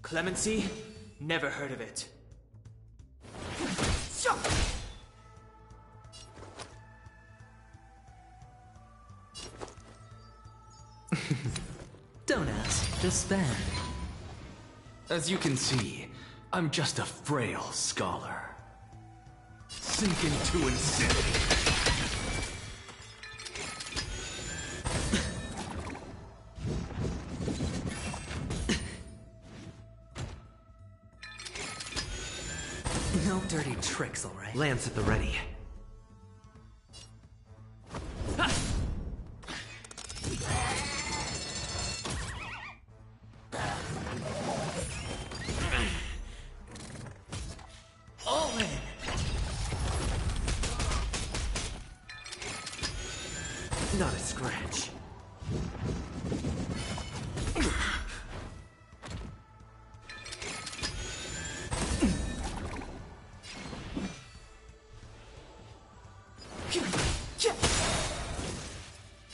Clemency? Never heard of it. Don't ask, just spend. As you can see, I'm just a frail scholar. Sink into insanity. No dirty tricks, alright? Lance at the ready. All in! Not a scratch.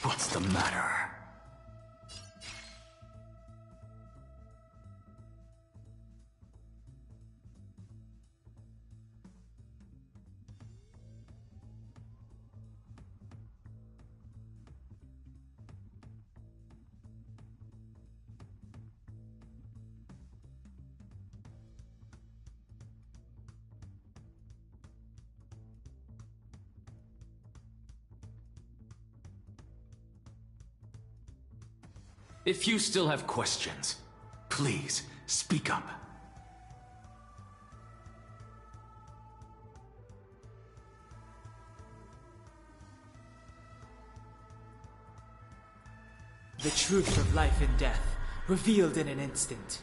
What's the matter? If you still have questions, please speak up. The truth of life and death, revealed in an instant.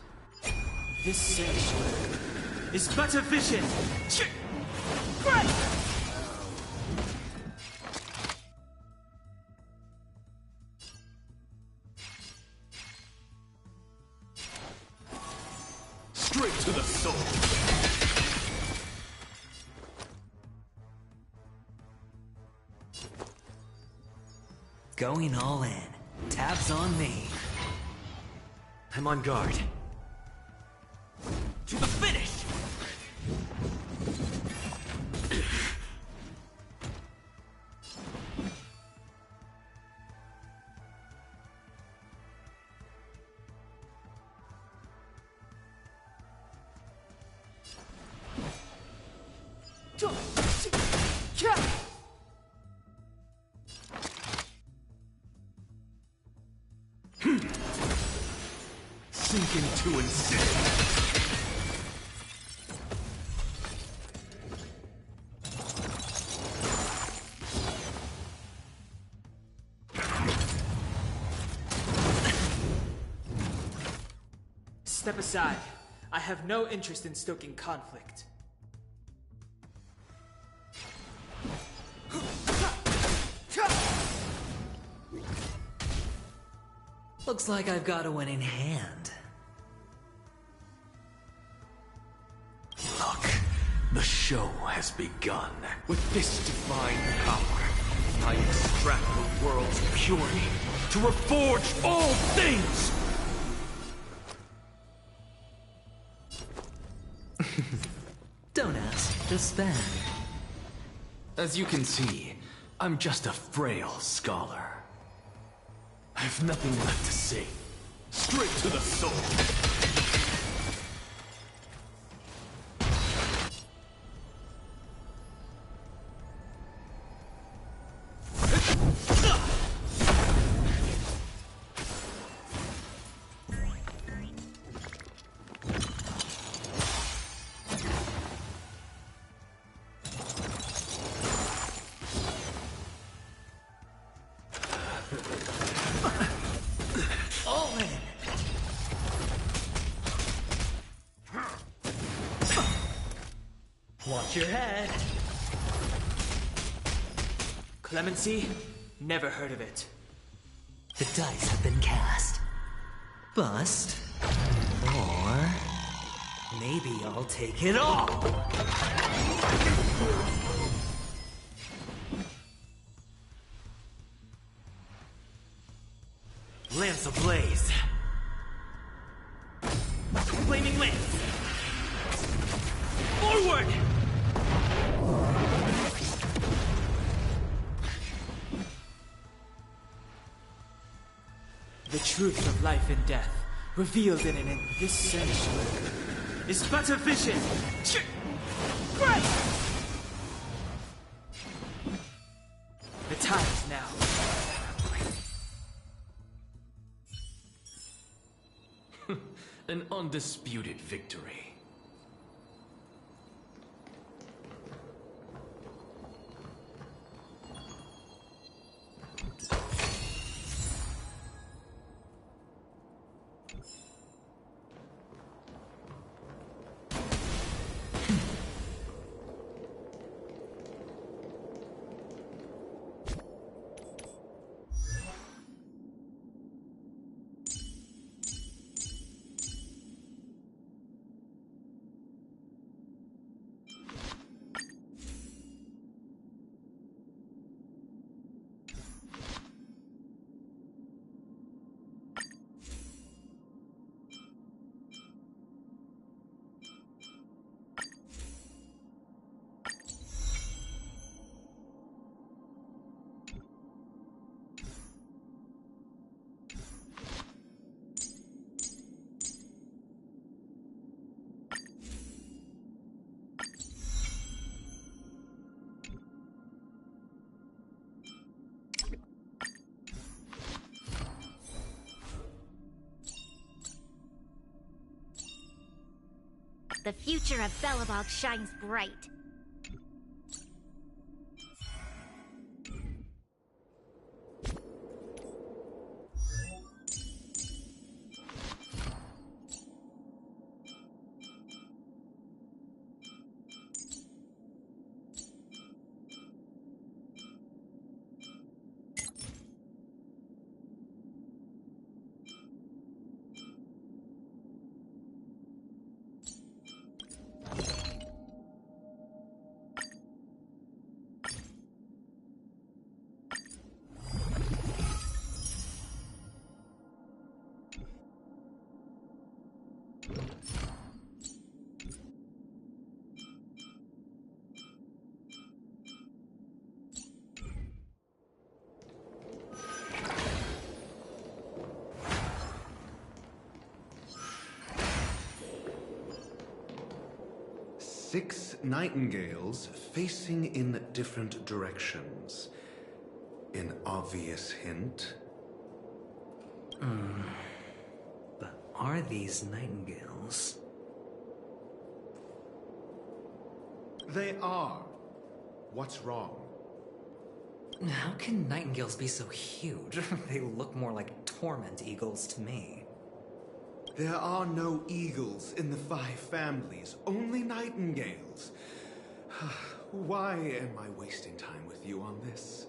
This sanctuary is but a vision! Right! Straight to the soul. Going all in. Tabs on me. I'm on guard. To the finish! Sink into insanity. Step aside. I have no interest in stoking conflict. Looks like I've got a winning hand. Look, the show has begun. With this divine power, I extract the world's purity to reforge all things! Don't ask, just spend. As you can see, I'm just a frail scholar. I have nothing left to say. Straight to the soul. All in! Watch your head. Clemency? Never heard of it. The dice have been cast. Bust. Or... maybe I'll take it all! Lance ablaze. The truth of life and death, revealed in this sanctuary, is but a vision. Right! The time is now. An undisputed victory. The future of Belobog shines bright. Six nightingales facing in different directions. An obvious hint. But are these nightingales? They are. What's wrong? How can nightingales be so huge? They look more like torment eagles to me. There are no eagles in the five families, only nightingales. Why am I wasting time with you on this?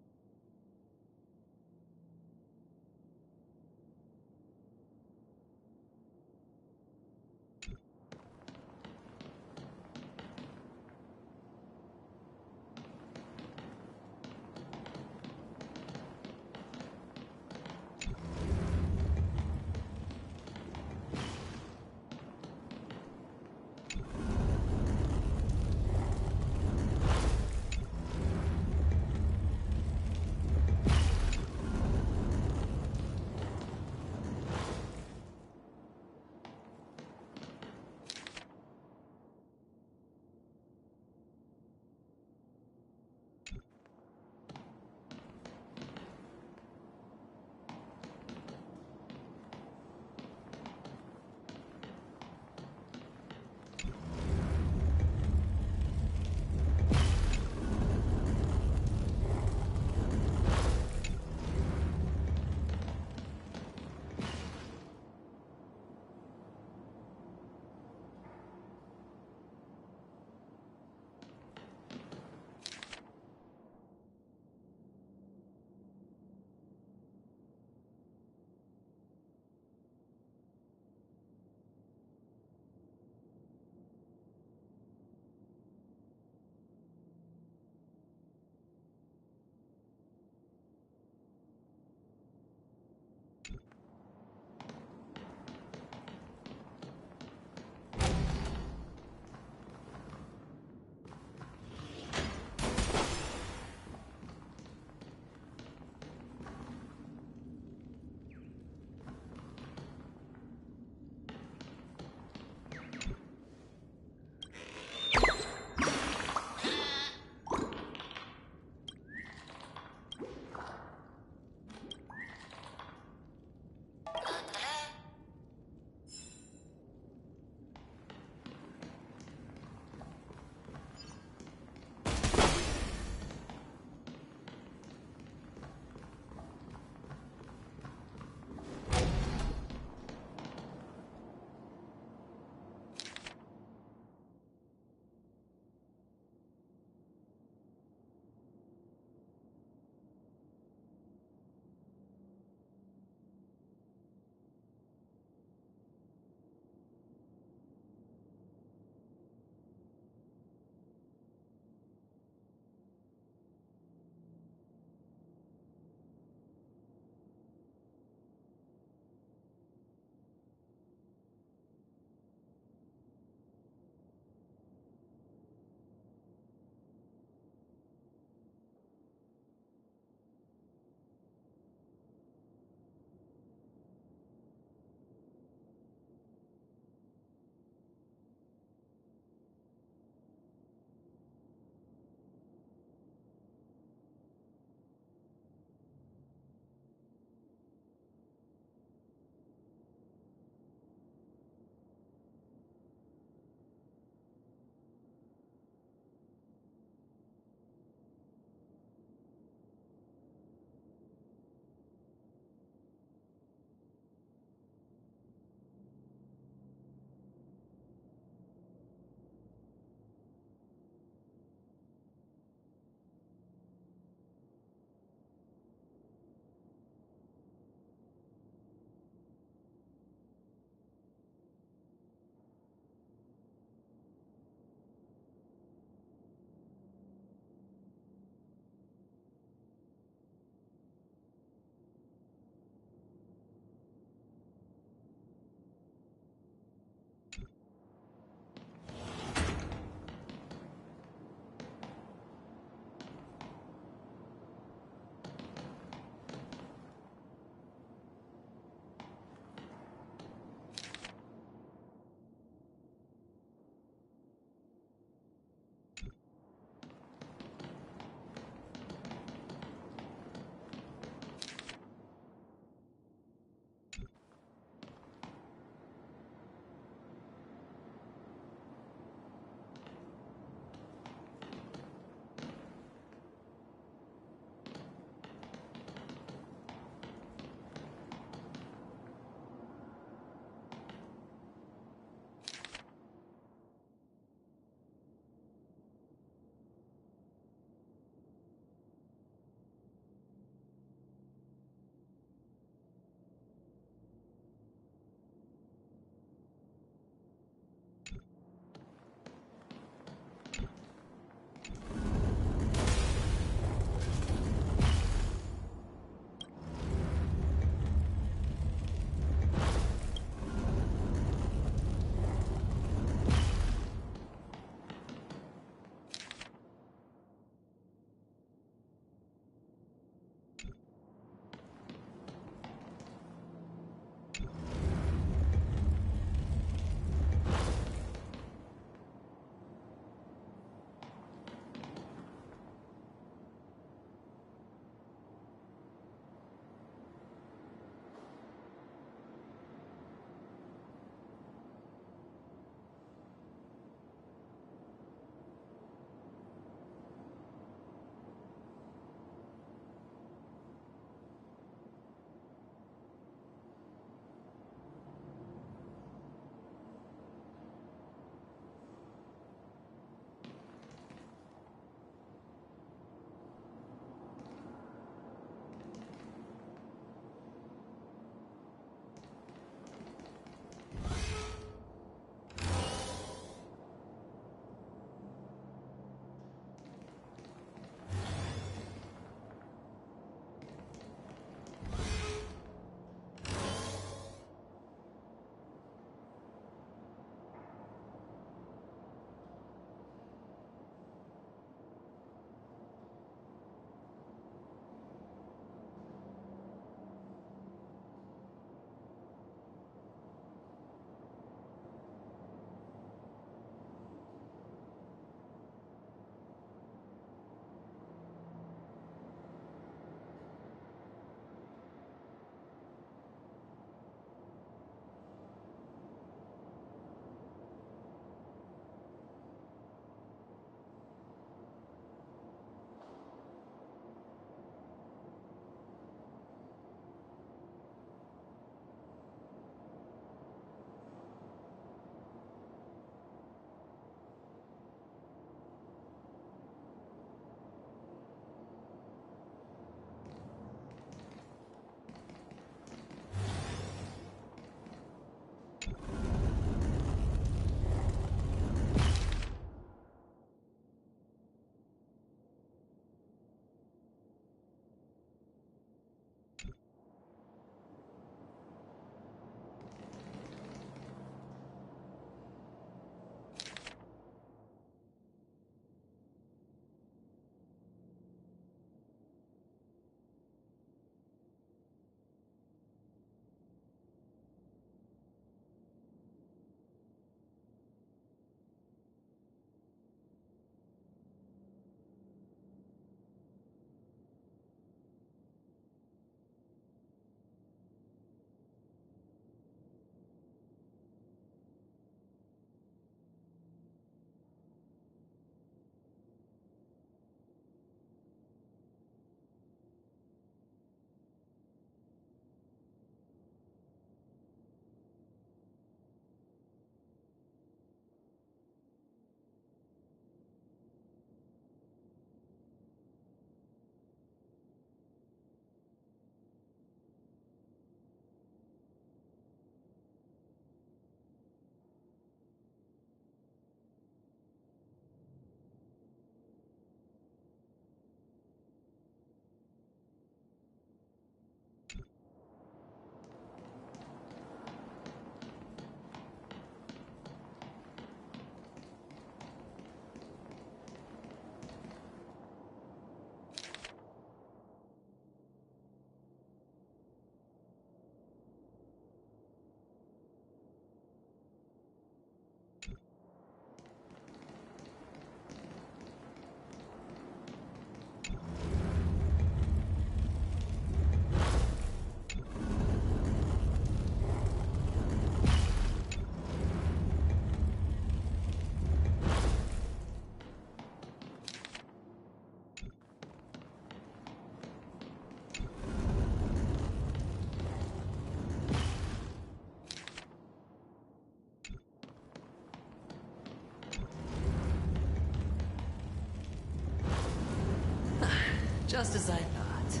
Just as I thought.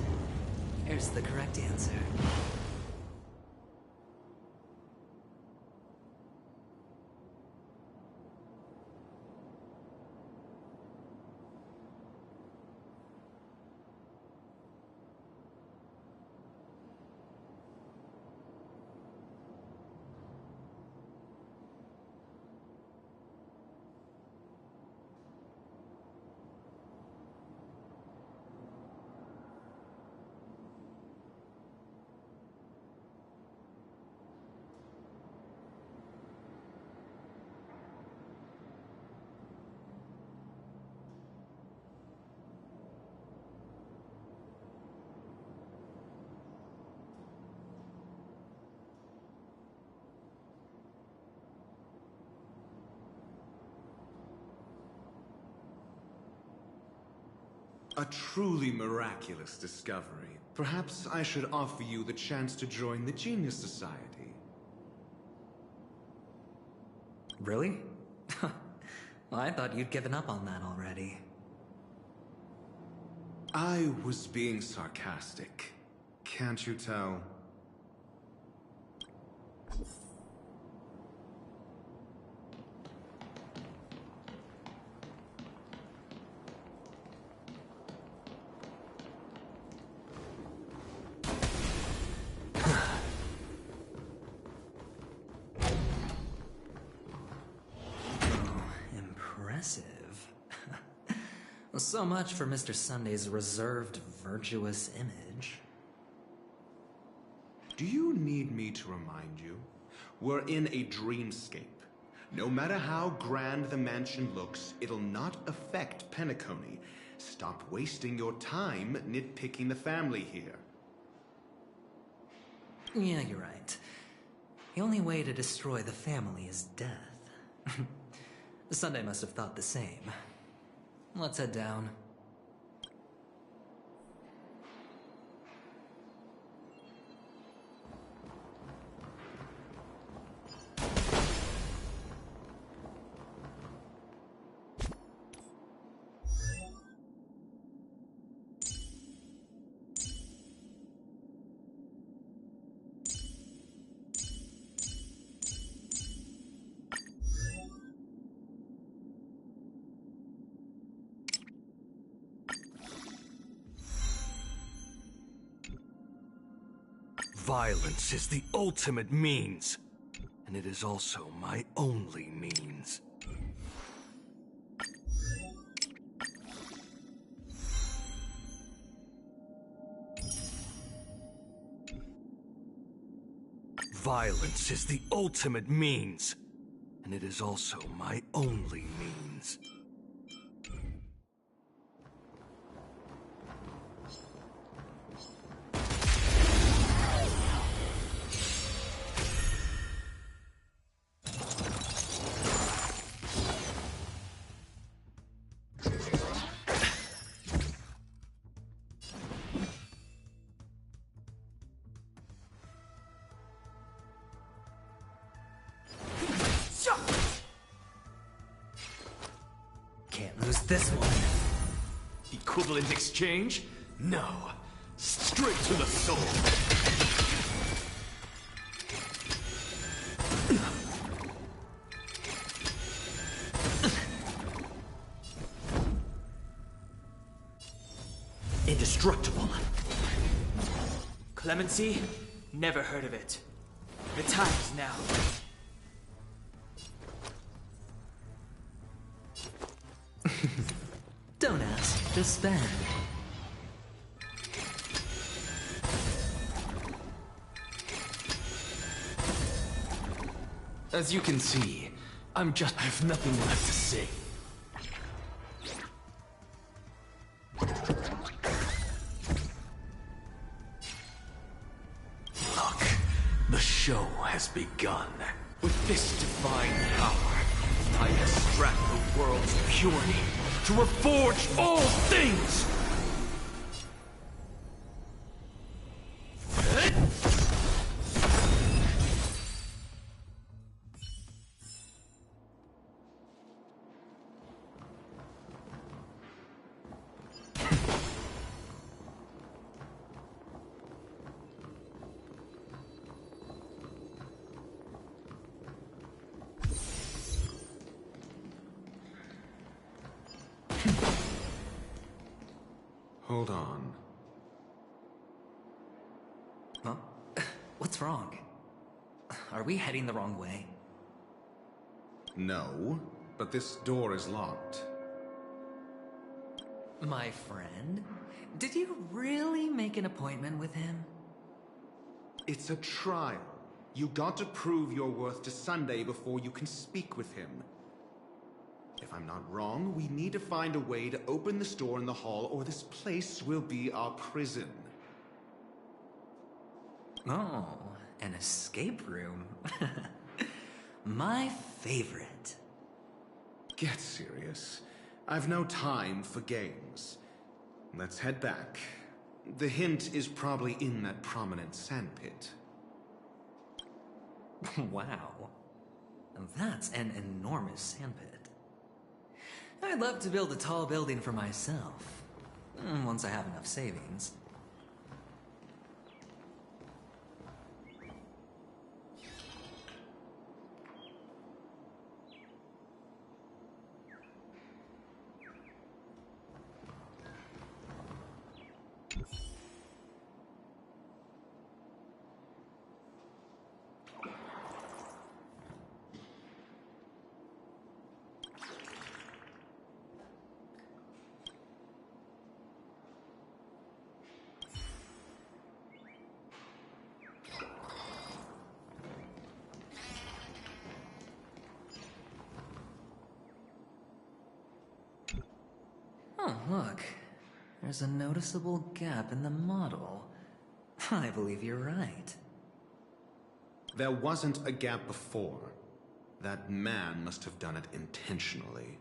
Here's the correct answer. A truly miraculous discovery. Perhaps I should offer you the chance to join the Genius Society. Really? Well, I thought you'd given up on that already. I was being sarcastic. Can't you tell? Impressive. Well, so much for Mr. Sunday's reserved, virtuous image. Do you need me to remind you? We're in a dreamscape. No matter how grand the mansion looks, it'll not affect Penacony. Stop wasting your time nitpicking the family here. Yeah, you're right. The only way to destroy the family is death. Sunday must have thought the same. Let's head down. Violence is the ultimate means, and it is also my only means. Violence is the ultimate means, and it is also my only means. Can't lose this one. Equivalent exchange? No. Straight to the soul. Indestructible. Clemency? Never heard of it. The time is now. Don't ask, just spend. As you can see, I have nothing left to say. Look, the show has begun. With this divine power, I extract the world's purity to reforge all things! Hold on. Huh? What's wrong? Are we heading the wrong way? No, but this door is locked. My friend? Did you really make an appointment with him? It's a trial. You got to prove your worth to Sunday before you can speak with him. If I'm not wrong, we need to find a way to open this door in the hall, or this place will be our prison. Oh, an escape room. My favorite. Get serious. I've no time for games. Let's head back. The hint is probably in that prominent sandpit. Wow. That's an enormous sandpit. I'd love to build a tall building for myself. Once I have enough savings. Oh, look. There's a noticeable gap in the model. I believe you're right. There wasn't a gap before. That man must have done it intentionally.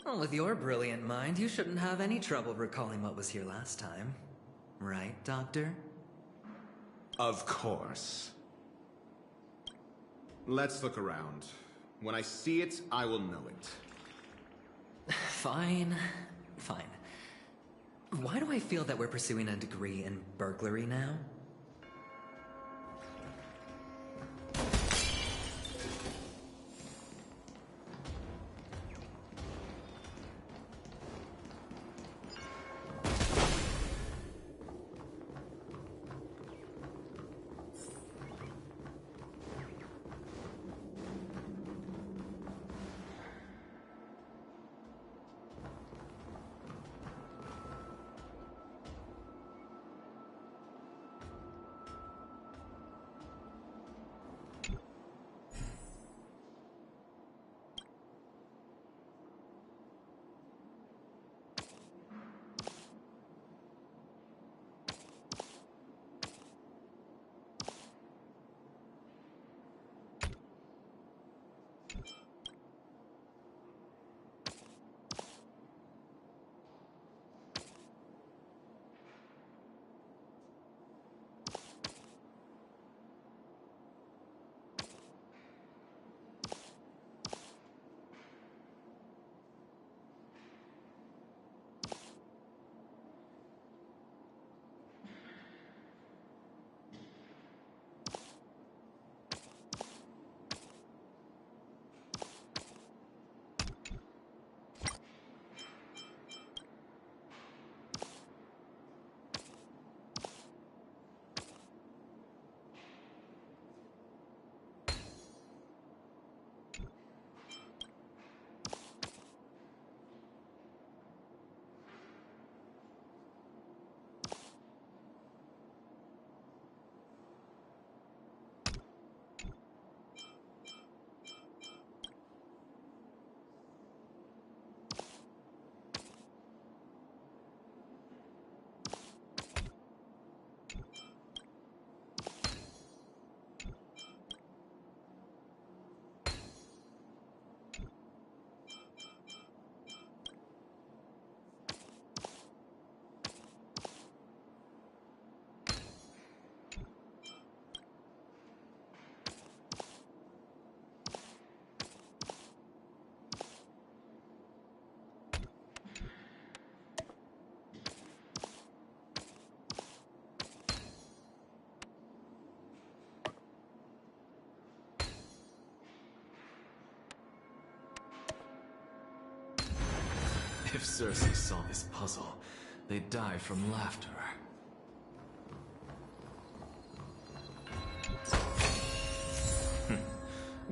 Well, with your brilliant mind, you shouldn't have any trouble recalling what was here last time. Right, Doctor? Of course. Let's look around. When I see it, I will know it. Fine. Fine. Why do I feel that we're pursuing a degree in burglary now? If Cersei saw this puzzle, They die from laughter.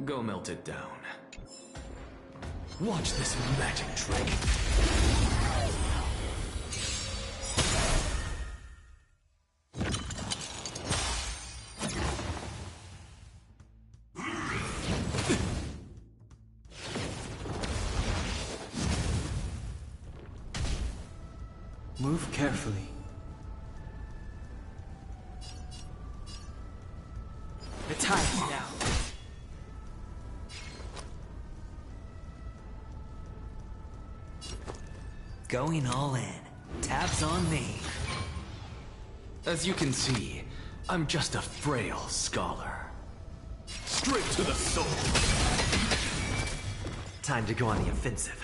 Go melt it down. Watch this magic trick. Move carefully. The time's now. Going all in. Tabs on me. As you can see, I'm just a frail scholar. Straight to the soul. Time to go on the offensive.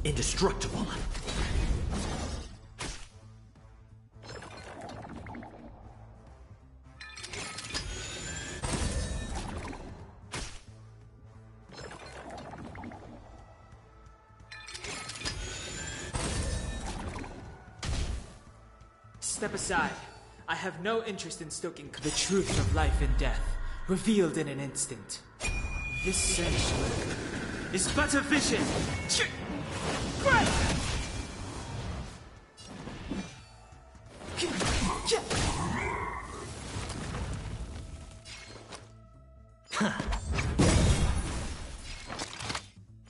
Indestructible. Step aside. I have no interest in stoking the truth of life and death, revealed in an instant. This sanctuary is but a vision. Right!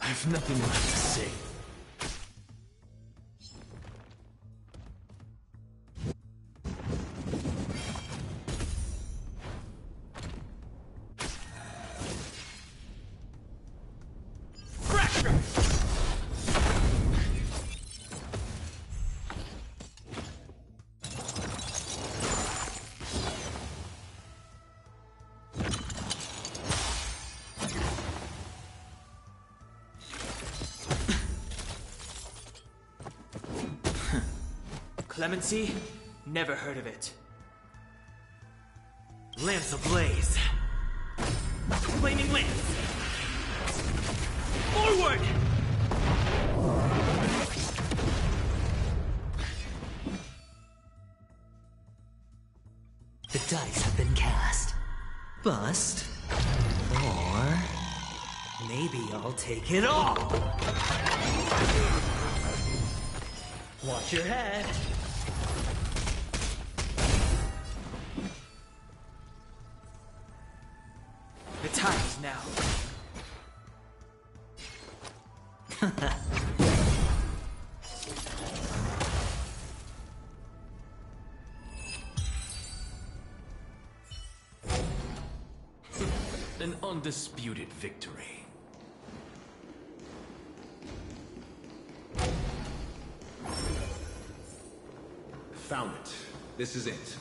I have nothing left to say. Clemency? Never heard of it. Lance ablaze. Flaming lance. Forward! The dice have been cast. Bust. Or... maybe I'll take it all. Watch your head. The time is now. An undisputed victory. Found it. This is it.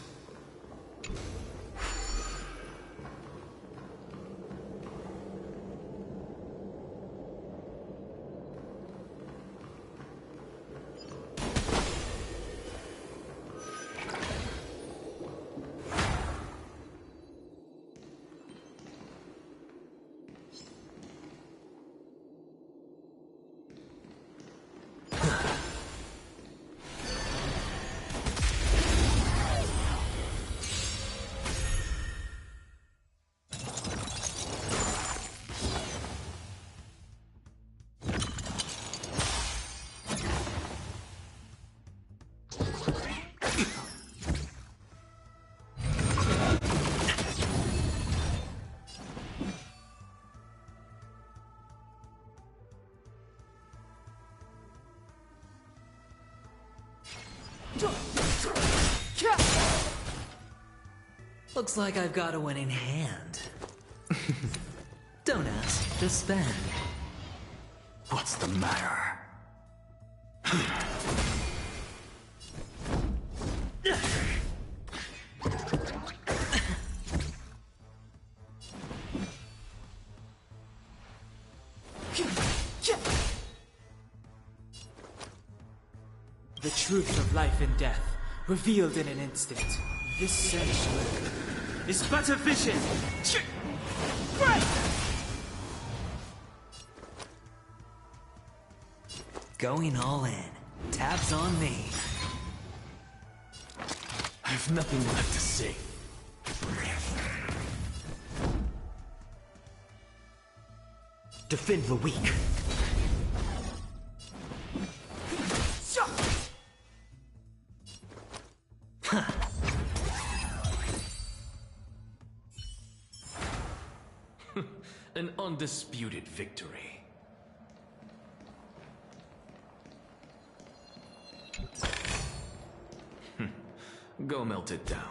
Looks like I've got a winning hand. Don't ask, just spend. What's the matter? The truth of life and death, revealed in an instant. This sanctuary is but a vision. Right! Going all in. Tabs on me. I have nothing left to say. Defend the weak. An undisputed victory. Go melt it down.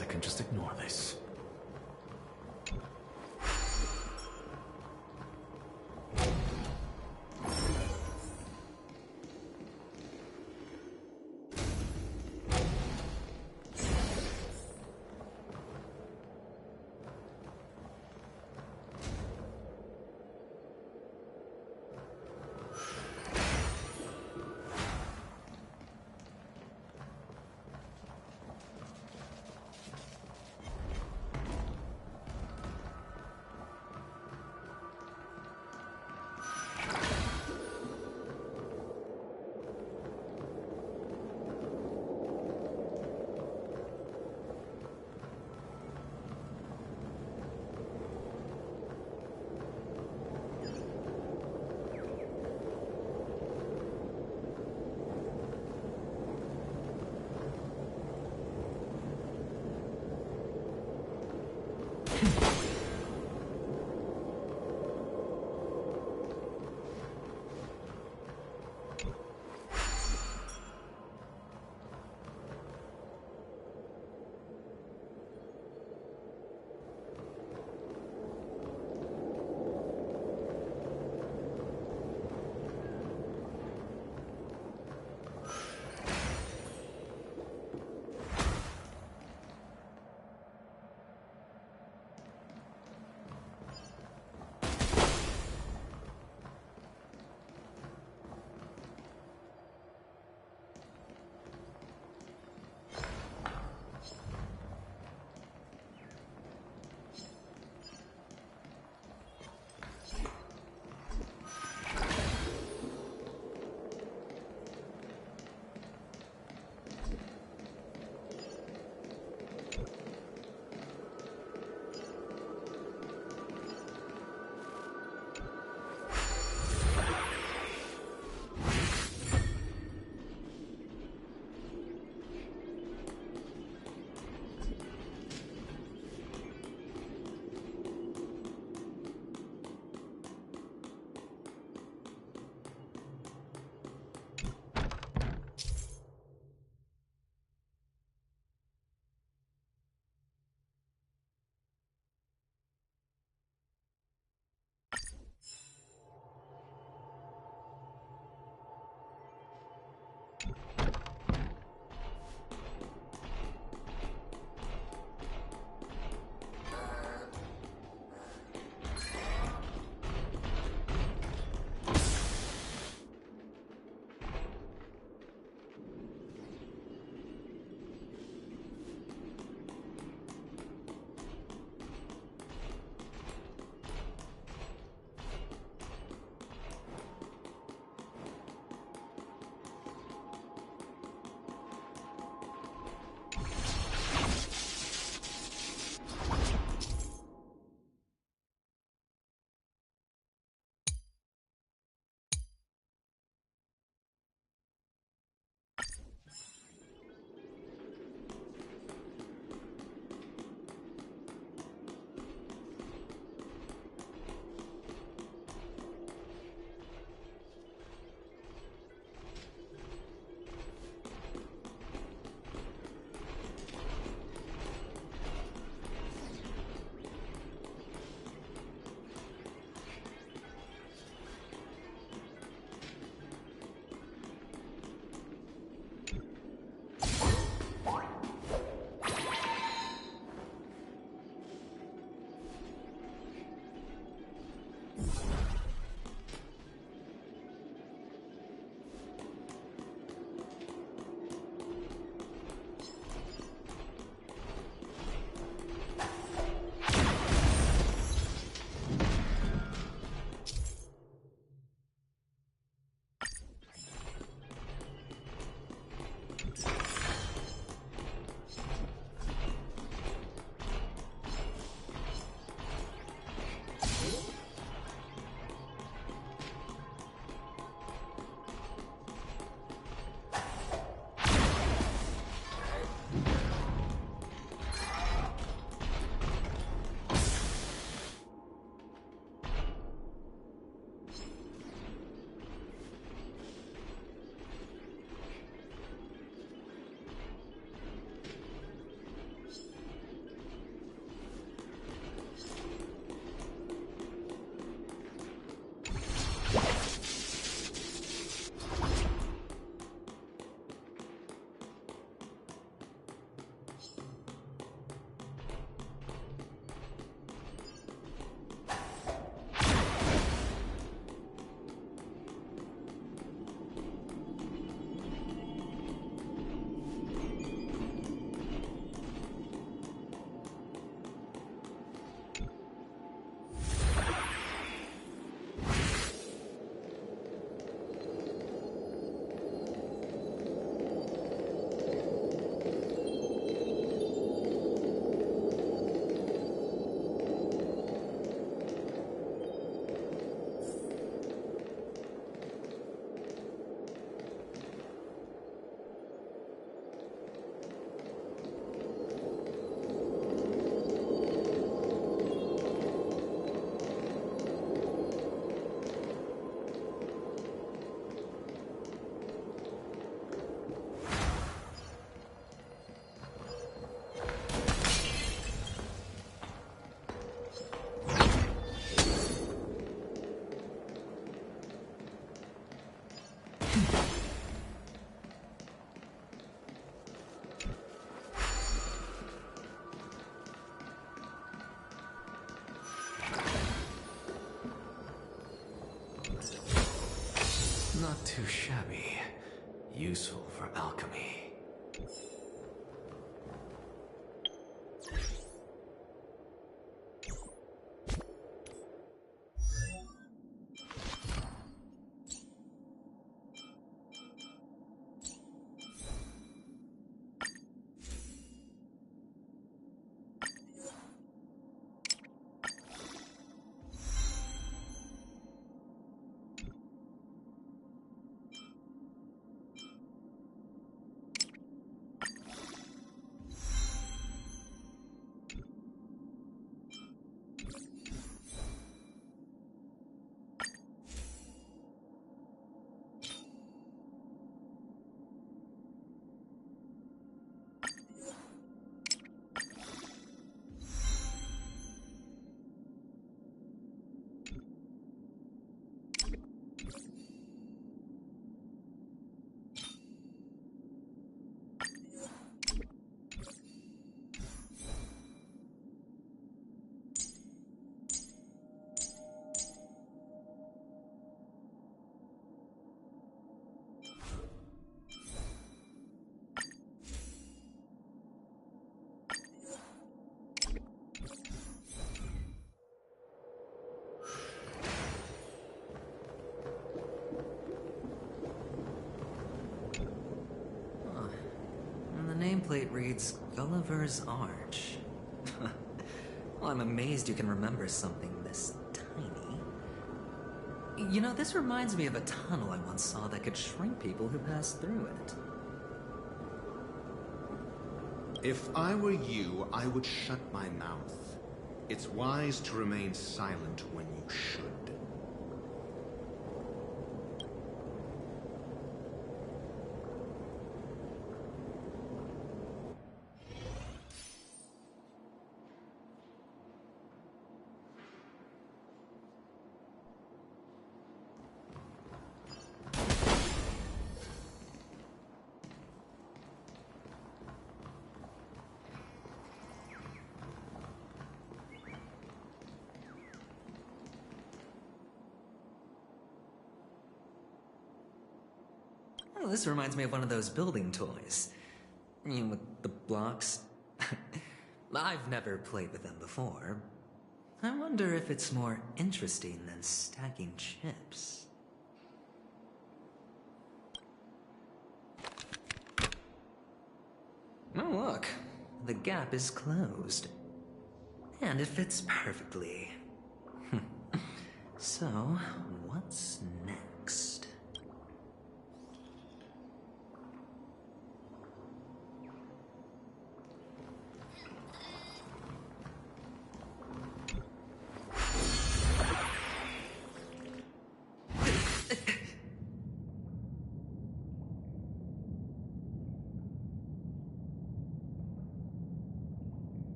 I can just ignore this. Not too shabby. Useful for alchemy. Nameplate reads Gulliver's Arch. Well, I'm amazed you can remember something this tiny. You know, this reminds me of a tunnel I once saw that could shrink people who passed through it. If I were you, I would shut my mouth. It's wise to remain silent when you should. Oh, this reminds me of one of those building toys. You know, with the blocks. I've never played with them before. I wonder if it's more interesting than stacking chips. Oh, look. The gap is closed. And it fits perfectly. So, what's next?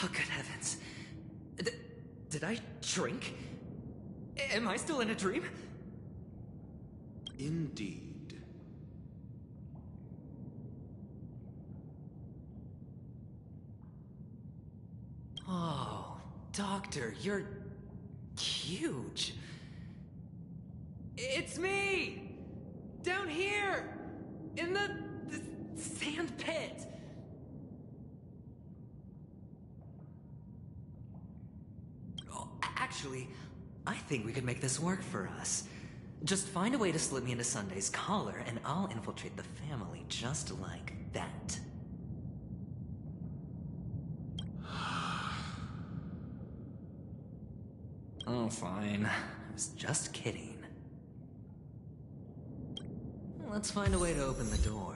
Oh, good heavens. Did I drink? Am I still in a dream? Indeed. Oh, Doctor, you're huge. It's me! Down here! In the sand pit! Actually, I think we could make this work for us. Just find a way to slip me into Sunday's collar, and I'll infiltrate the family just like that. Oh, fine. I was just kidding. Let's find a way to open the door.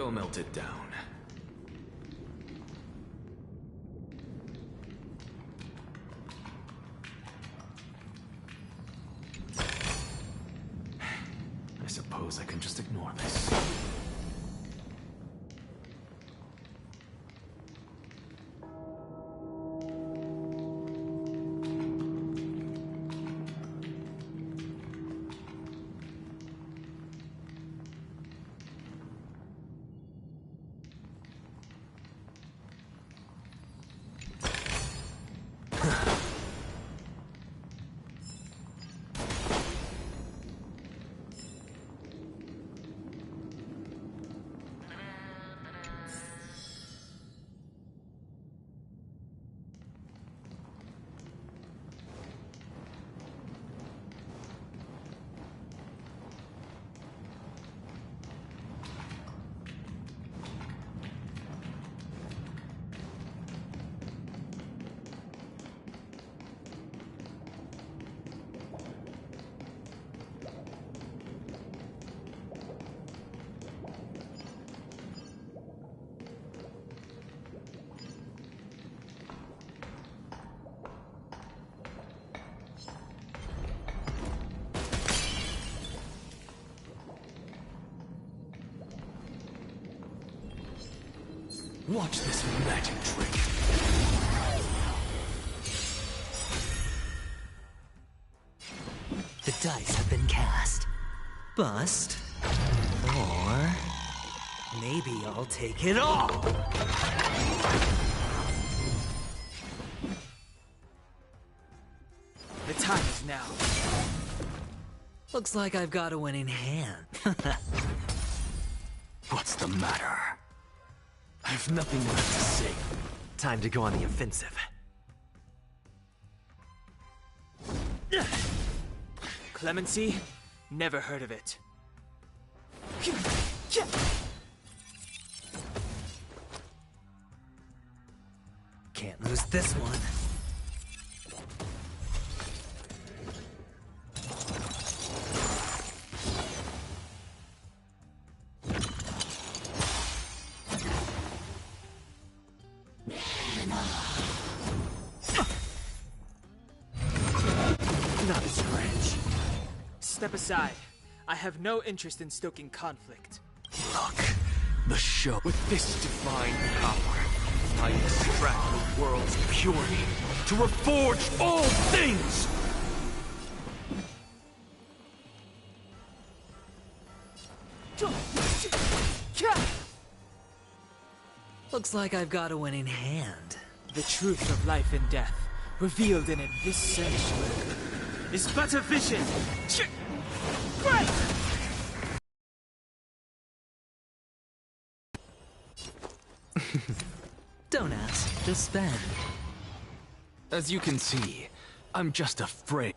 Go melt it down. I suppose I can just ignore this. Watch this magic trick. The dice have been cast. Bust. Or... maybe I'll take it all! The time is now. Looks like I've got a winning hand. What's the matter? I've nothing left to say. Time to go on the offensive. Clemency? Never heard of it. Can't lose this one. Not a stretch. Step aside. I have no interest in stoking conflict. Look, the show. With this divine power, I extract the world's purity to reforge all things! Looks like I've got a winning hand. The truth of life and death, revealed in it this sanctuary, is but a vision. Right! Don't ask, just spend. As you can see, I'm just afraid.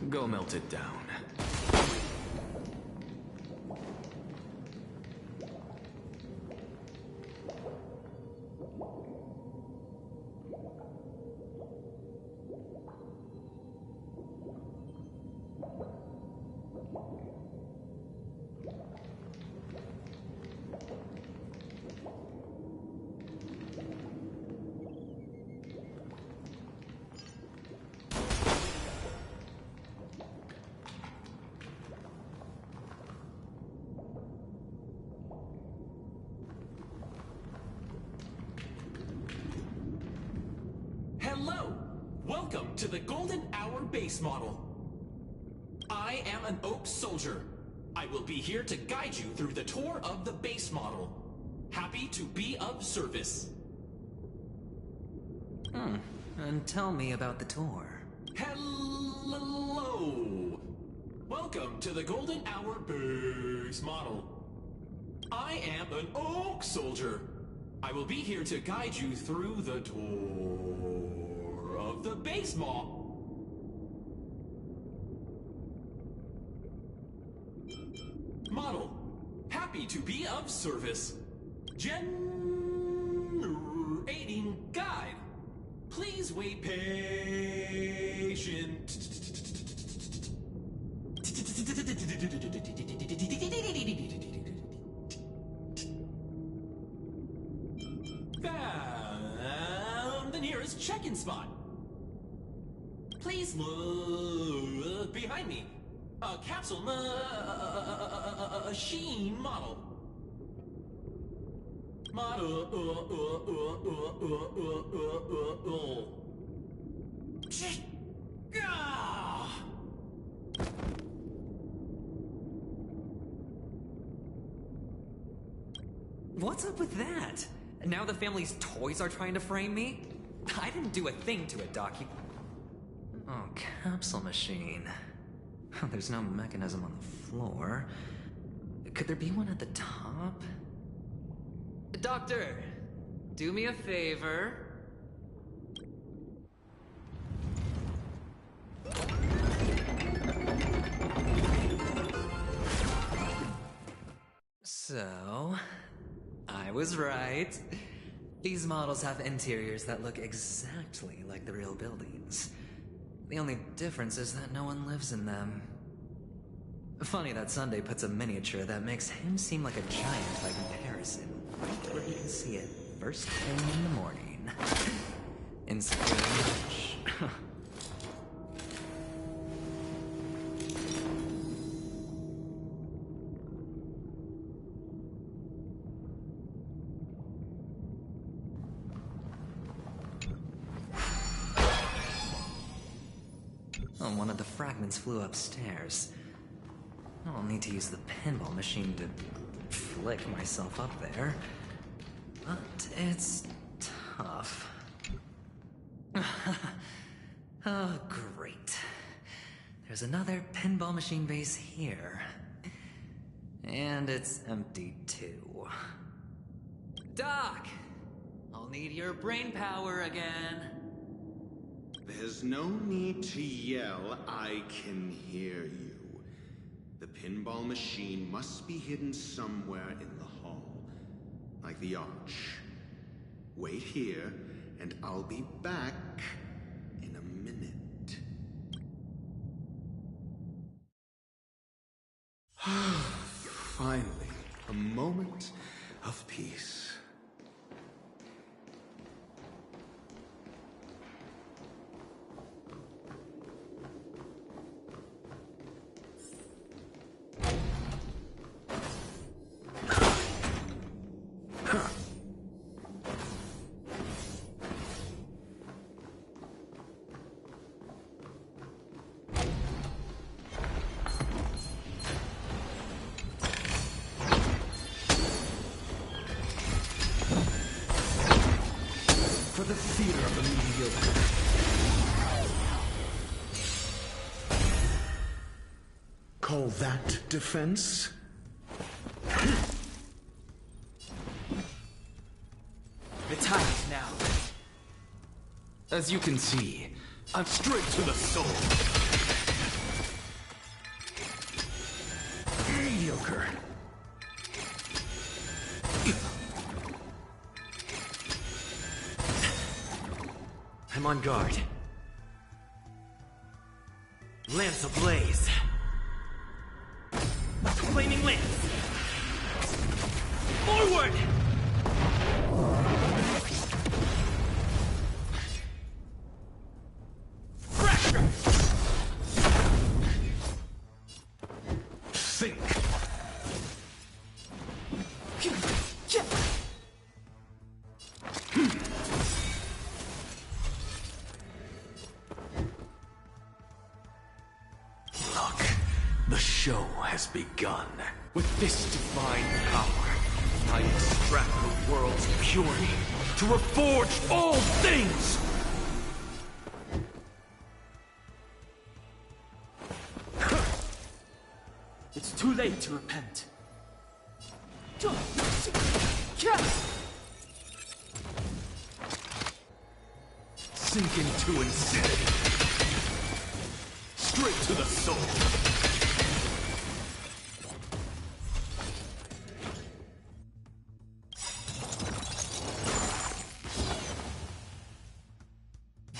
Go melt it down. Hello! Welcome to the Golden Hour base model. I am an Oak Soldier. I will be here to guide you through the tour of the base model. Happy to be of service. And tell me about the tour. Hello! Welcome to the Golden Hour base model. I am an Oak Soldier. I will be here to guide you through the tour of the base model. happy to be of service. Generating guide. Please wait patient. Found the nearest check-in spot. Please look behind me. A capsule machine model. Ah! What's up with that? Now the family's toys are trying to frame me? I didn't do a thing to it, Doc. Oh, capsule machine. There's no mechanism on the floor. Could there be one at the top? Doctor, do me a favor. So, I was right. These models have interiors that look exactly like the real buildings. The only difference is that no one lives in them. Funny that Sunday puts a miniature that makes him seem like a giant by comparison, right where you can see it first thing in the morning. Insecure much. Oh, one of the fragments flew upstairs. I'll need to use the pinball machine to flick myself up there. But it's tough. Oh, great. There's another pinball machine base here. And it's empty too. Doc! I'll need your brain power again. There's no need to yell, I can hear you. The pinball machine must be hidden somewhere in the hall, like the arch. Wait here, and I'll be back in a minute. Finally, a moment of peace. For the theater of the mediocre. Call that defense? The time is now. As you can see, I'm straight to the soul. Mediocre. I'm on guard. Lance ablaze. Flaming lance. Forward! Fracture! Think! Look, the show has begun. With this divine power, I extract the world's purity to reforge all things! It's too late to repent. Sink into insanity. Straight to the soul.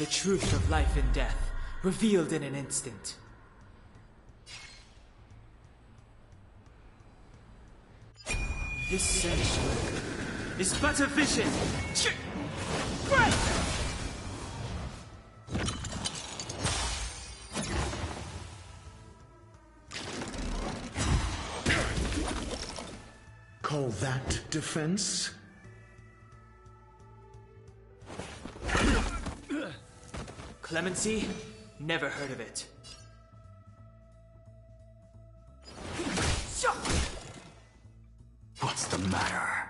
The truth of life and death, revealed in an instant. This sanctuary is but a vision. Call that defense? Clemency? Never heard of it. What's the matter?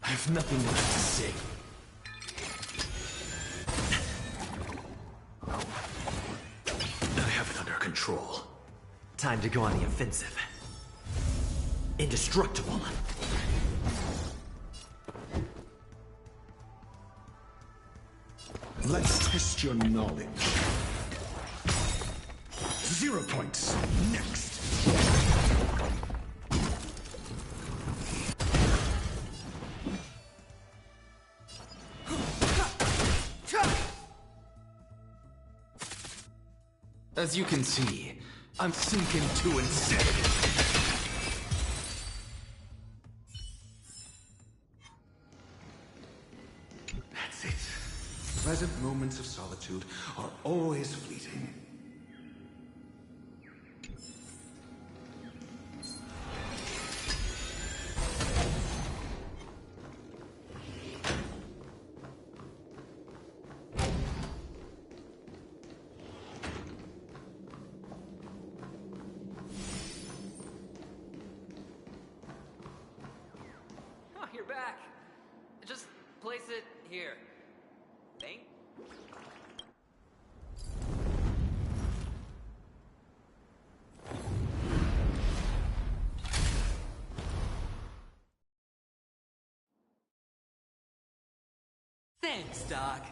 I have nothing left to say. I have it under control. Time to go on the offensive. Indestructible. Let's test your knowledge. 0 points. Next. As you can see, I'm sinking to insanity. That's it. Pleasant moments of solitude are always fleeting. Oh, you're back. Just place it here. Thank. Thanks, Doc.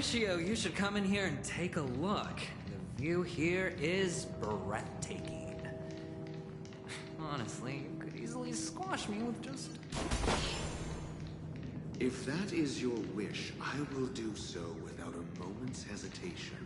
Horatio, you should come in here and take a look. The view here is breathtaking. Honestly, you could easily squash me with just... If that is your wish, I will do so without a moment's hesitation.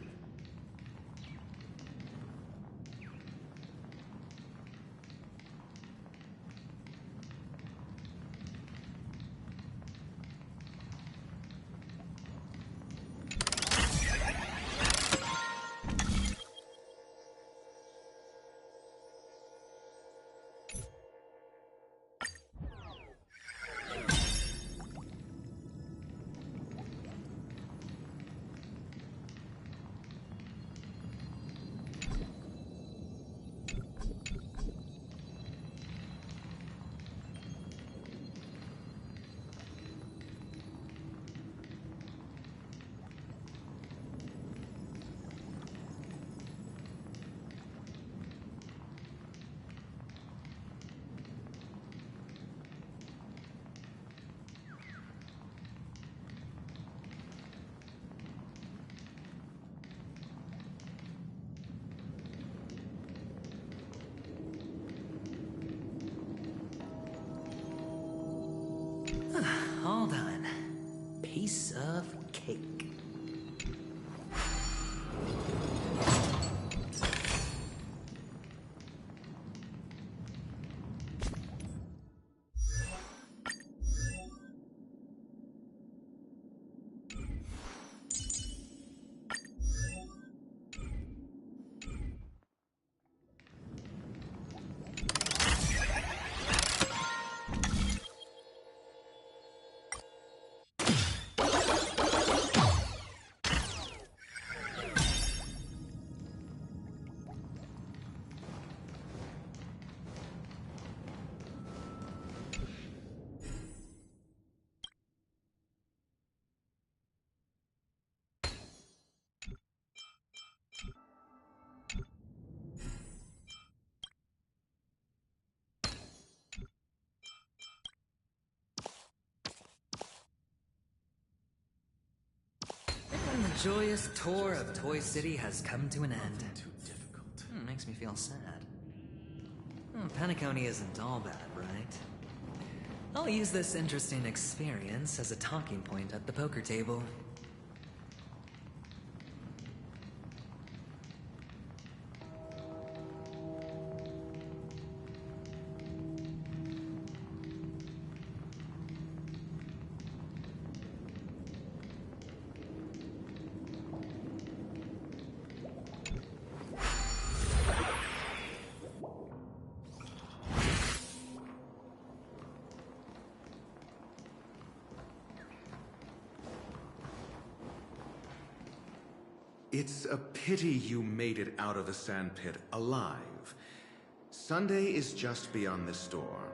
All done. Piece of cake. And the joyous tour of Toy City has come to an end. Too difficult. Makes me feel sad. Penacony isn't all bad, right? I'll use this interesting experience as a talking point at the poker table. It's a pity you made it out of the sandpit alive. Sunday is just beyond this door.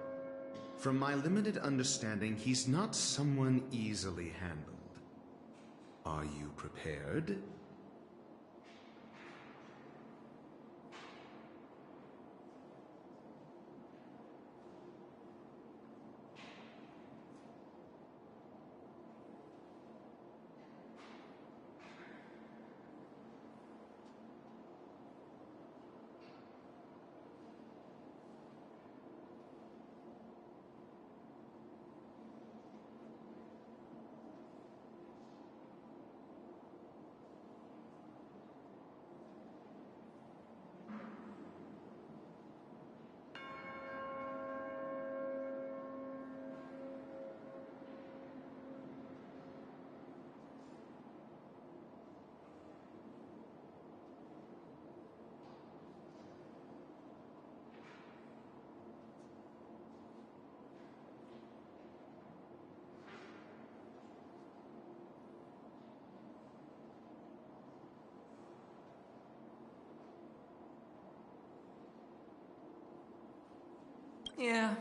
From my limited understanding, he's not someone easily handled. Are you prepared? Yeah.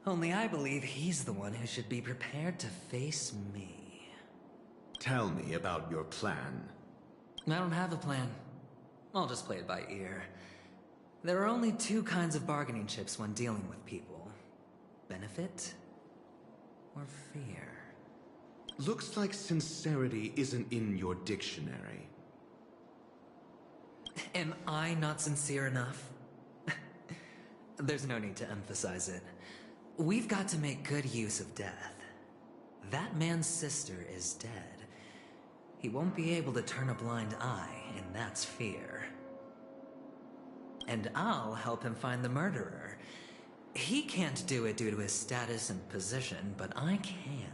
Only I believe he's the one who should be prepared to face me. Tell me about your plan. I don't have a plan. I'll just play it by ear. There are only two kinds of bargaining chips when dealing with people. Benefit or fear. Looks like sincerity isn't in your dictionary. Am I not sincere enough? There's no need to emphasize it. We've got to make good use of death. That man's sister is dead. He won't be able to turn a blind eye, and that's fear. And I'll help him find the murderer. He can't do it due to his status and position, but I can.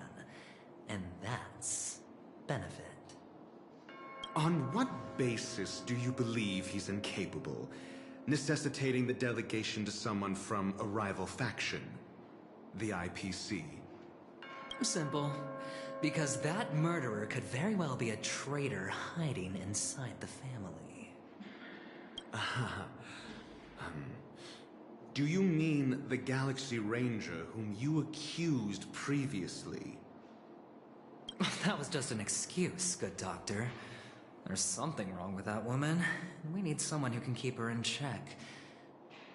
And that's benefit. On what basis do you believe he's incapable, necessitating the delegation to someone from a rival faction, the IPC? Simple. Because that murderer could very well be a traitor hiding inside the family. Do you mean the Galaxy Ranger whom you accused previously? That was just an excuse, good doctor. There's something wrong with that woman, and we need someone who can keep her in check.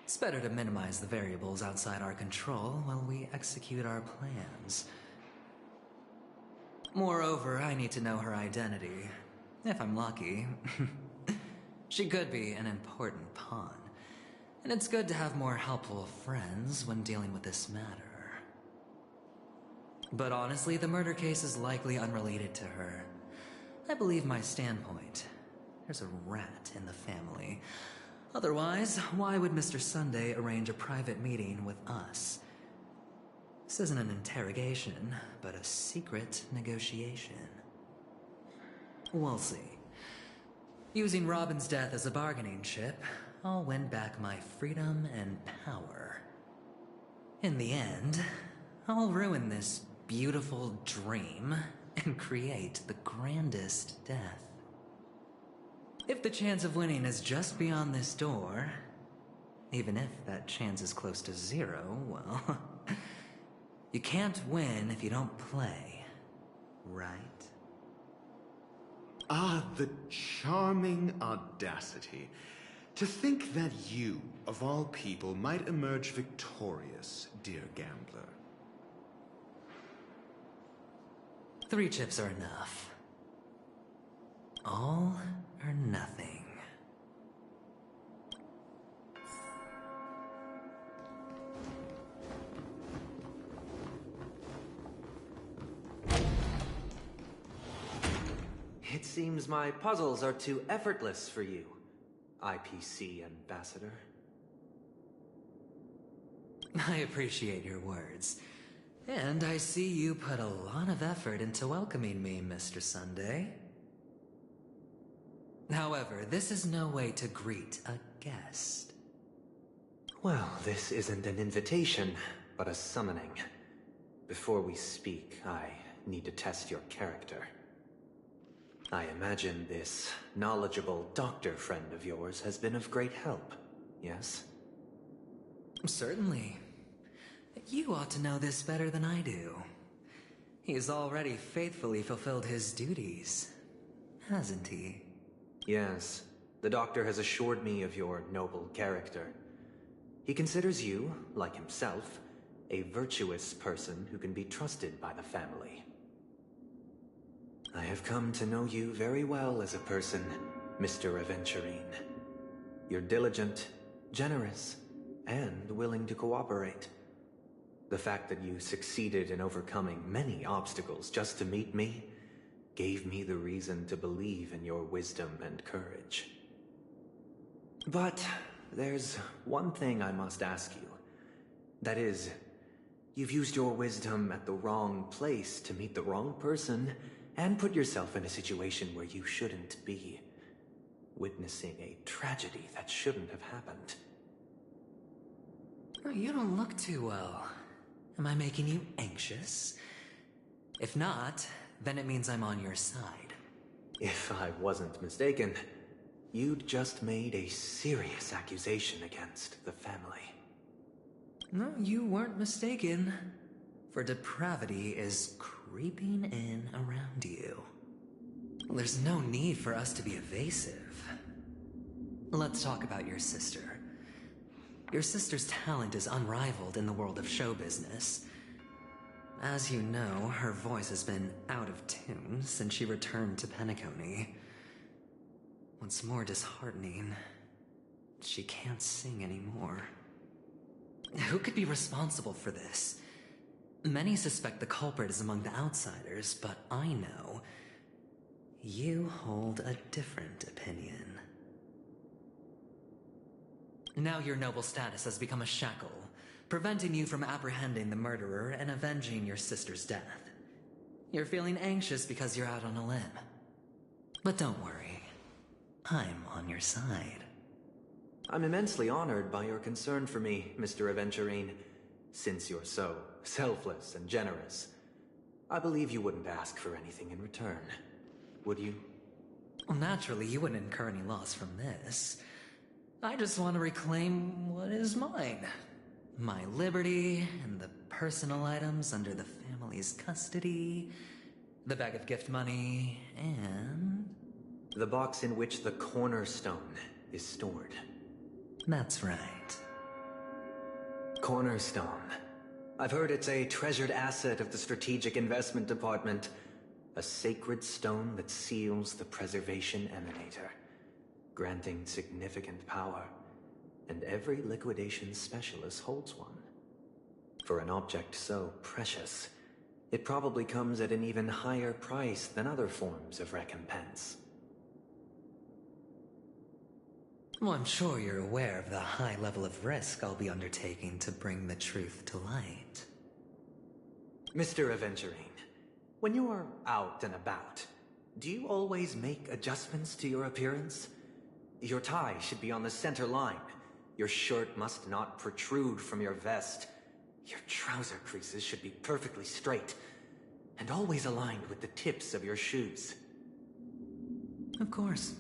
It's better to minimize the variables outside our control while we execute our plans. Moreover, I need to know her identity. If I'm lucky. She could be an important pawn. And it's good to have more helpful friends when dealing with this matter. But honestly, the murder case is likely unrelated to her. I believe my standpoint. There's a rat in the family. Otherwise, why would Mr. Sunday arrange a private meeting with us? This isn't an interrogation, but a secret negotiation. We'll see. Using Robin's death as a bargaining chip, I'll win back my freedom and power. In the end, I'll ruin this beautiful dream and create the grandest death. If the chance of winning is just beyond this door, even if that chance is close to zero, well, you can't win if you don't play, right? Ah, the charming audacity. To think that you, of all people, might emerge victorious, dear gambler. 3 chips are enough. All or nothing. It seems my puzzles are too effortless for you, IPC Ambassador. I appreciate your words. And I see you put a lot of effort into welcoming me, Mr. Sunday. However, this is no way to greet a guest. Well, this isn't an invitation, but a summoning. Before we speak, I need to test your character. I imagine this knowledgeable doctor friend of yours has been of great help, yes? Certainly. You ought to know this better than I do. He's already faithfully fulfilled his duties, hasn't he? Yes, the doctor has assured me of your noble character. He considers you, like himself, a virtuous person who can be trusted by the family. I have come to know you very well as a person, Mr. Aventurine. You're diligent, generous, and willing to cooperate. The fact that you succeeded in overcoming many obstacles just to meet me gave me the reason to believe in your wisdom and courage. But there's one thing I must ask you. That is, you've used your wisdom at the wrong place to meet the wrong person and put yourself in a situation where you shouldn't be, witnessing a tragedy that shouldn't have happened. You don't look too well. Am I making you anxious? If not, then it means I'm on your side. If I wasn't mistaken, you'd just made a serious accusation against the family. No, you weren't mistaken. For depravity is creeping in around you. There's no need for us to be evasive. Let's talk about your sister. Your sister's talent is unrivaled in the world of show business. As you know, her voice has been out of tune since she returned to Penacony. What's more disheartening, she can't sing anymore. Who could be responsible for this? Many suspect the culprit is among the outsiders, but I know you hold a different opinion. Now your noble status has become a shackle, preventing you from apprehending the murderer and avenging your sister's death. You're feeling anxious because you're out on a limb. But don't worry, I'm on your side. I'm immensely honored by your concern for me, Mr. Aventurine. Since you're so selfless and generous, I believe you wouldn't ask for anything in return, would you? Well, naturally, you wouldn't incur any loss from this. I just want to reclaim what is mine. My liberty and the personal items under the family's custody, the bag of gift money, and... the box in which the cornerstone is stored. That's right. Cornerstone. I've heard it's a treasured asset of the Strategic Investment Department. A sacred stone that seals the Preservation Emanator, granting significant power. And every liquidation specialist holds one. For an object so precious, it probably comes at an even higher price than other forms of recompense. Well, I'm sure you're aware of the high level of risk I'll be undertaking to bring the truth to light. Mr. Aventurine, when you are out and about, do you always make adjustments to your appearance? Your tie should be on the center line. Your shirt must not protrude from your vest. Your trouser creases should be perfectly straight, and always aligned with the tips of your shoes. Of course.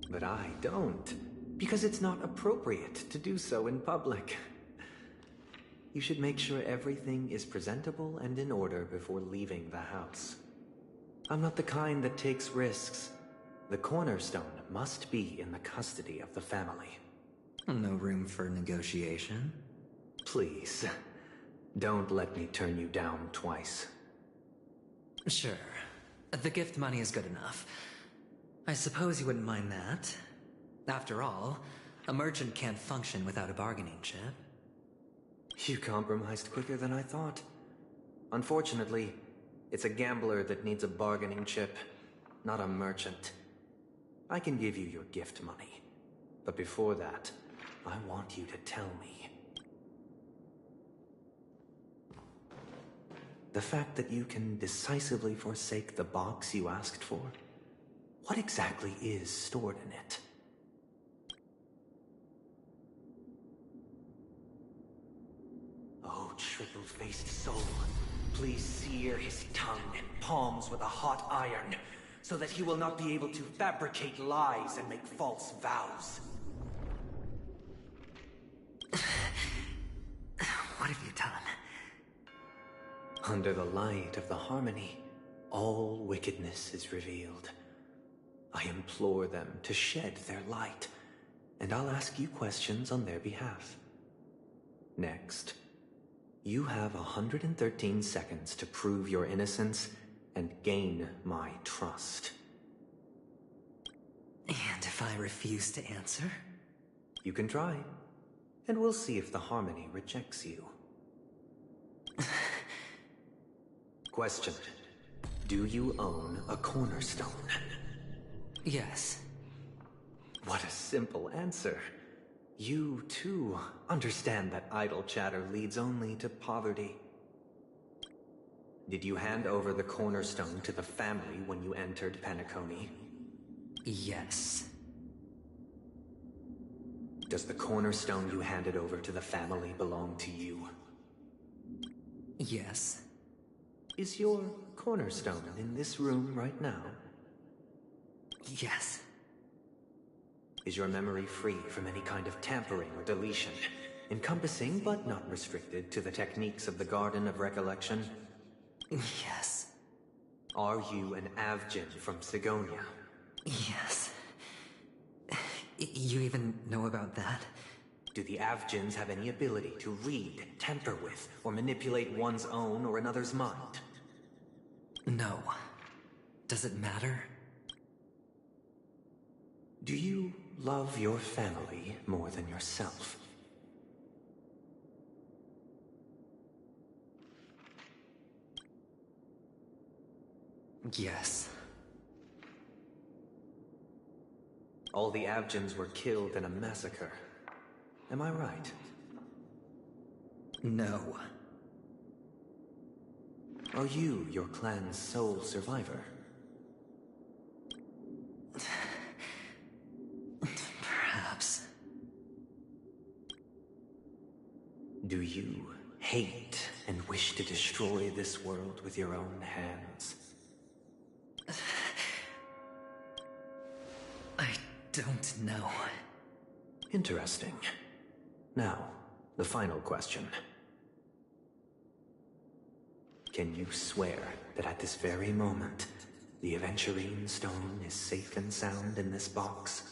But I don't, because it's not appropriate to do so in public. You should make sure everything is presentable and in order before leaving the house. I'm not the kind that takes risks. The cornerstone must be in the custody of the family. No room for negotiation? Please, don't let me turn you down twice. Sure. The gift money is good enough. I suppose you wouldn't mind that. After all, a merchant can't function without a bargaining chip. You compromised quicker than I thought. Unfortunately, it's a gambler that needs a bargaining chip, not a merchant. I can give you your gift money, but before that, I want you to tell me. The fact that you can decisively forsake the box you asked for, what exactly is stored in it? Oh, triple-faced soul, please sear his tongue and palms with a hot iron, so that he will not be able to fabricate lies and make false vows. What have you done? Under the light of the harmony, all wickedness is revealed. I implore them to shed their light, and I'll ask you questions on their behalf. Next, you have 113 seconds to prove your innocence and gain my trust. And if I refuse to answer? You can try, and we'll see if the harmony rejects you. Question. Do you own a cornerstone? Yes. What a simple answer. You, too, understand that idle chatter leads only to poverty. Did you hand over the cornerstone to the family when you entered Penacony? Yes. Does the cornerstone you handed over to the family belong to you? Yes. Is your cornerstone in this room right now? Yes. Is your memory free from any kind of tampering or deletion, encompassing but not restricted to the techniques of the Garden of Recollection? Yes. Are you an Avgin from Sigonia? Yes. You even know about that? Do the Avgens have any ability to read, tamper with, or manipulate one's own or another's mind? No. Does it matter? Do you love your family more than yourself? Yes. All the Avgens were killed in a massacre. Am I right? No. Are you your clan's sole survivor? Perhaps. Do you hate and wish to destroy this world with your own hands? I don't know. Interesting. Now, the final question. Can you swear that at this very moment, the Aventurine Stone is safe and sound in this box?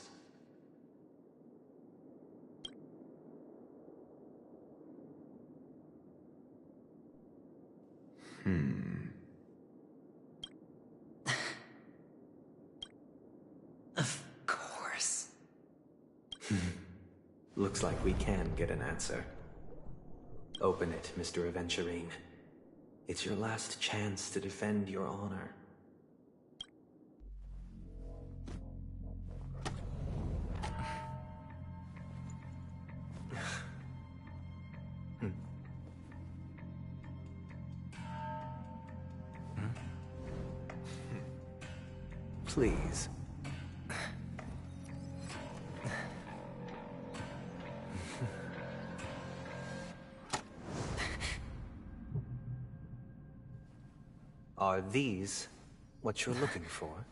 Of course. Looks like we can get an answer. Open it, Mr. Aventurine. It's your last chance to defend your honor. Please. Are these what you're looking for?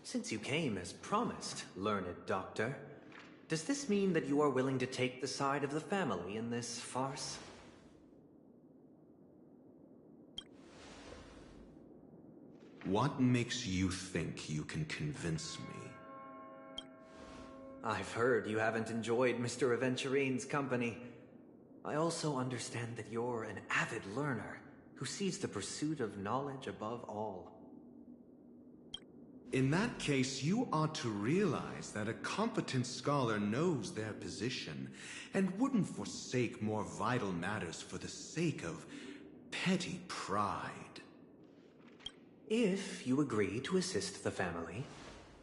Since you came as promised, learned doctor, does this mean that you are willing to take the side of the family in this farce? What makes you think you can convince me? I've heard you haven't enjoyed Mr. Aventurine's company. I also understand that you're an avid learner who sees the pursuit of knowledge above all. In that case, you ought to realize that a competent scholar knows their position and wouldn't forsake more vital matters for the sake of petty pride. If you agree to assist the family,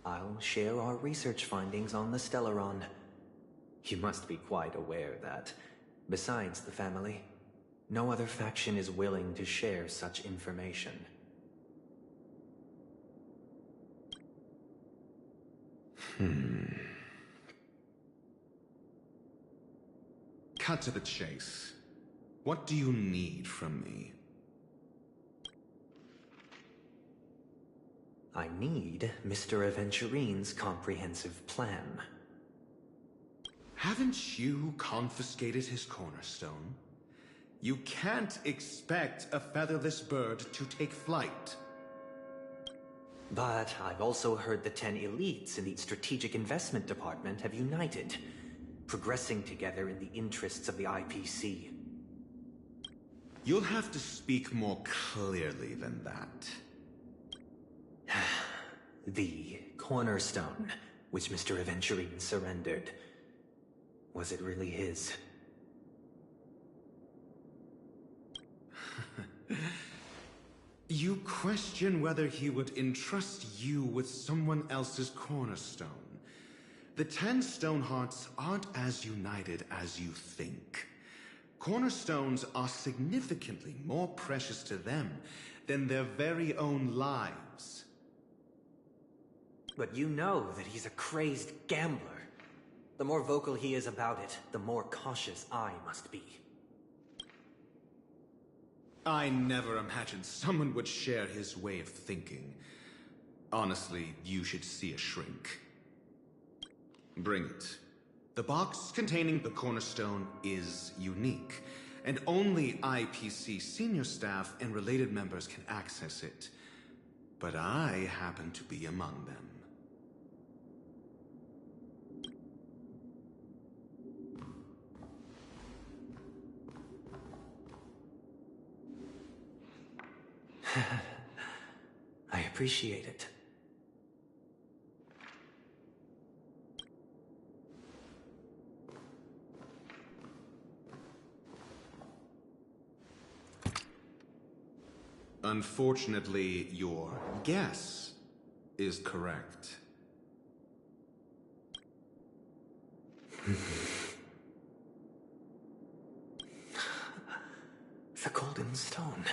I'll share our research findings on the Stellaron. You must be quite aware that, besides the family, no other faction is willing to share such information. Cut to the chase. What do you need from me? I need Mr. Aventurine's comprehensive plan. Haven't you confiscated his cornerstone? You can't expect a featherless bird to take flight. But I've also heard the 10 elites in the Strategic Investment Department have united, progressing together in the interests of the IPC. You'll have to speak more clearly than that. The cornerstone, which Mr. Aventurine surrendered. Was it really his? You question whether he would entrust you with someone else's cornerstone. The 10 Stonehearts aren't as united as you think. Cornerstones are significantly more precious to them than their very own lives. But you know that he's a crazed gambler. The more vocal he is about it, the more cautious I must be. I never imagined someone would share his way of thinking. Honestly, you should see a shrink. Bring it. The box containing the cornerstone is unique, and only IPC senior staff and related members can access it. But I happen to be among them. I appreciate it. Unfortunately, your guess is correct. The Golden Stone.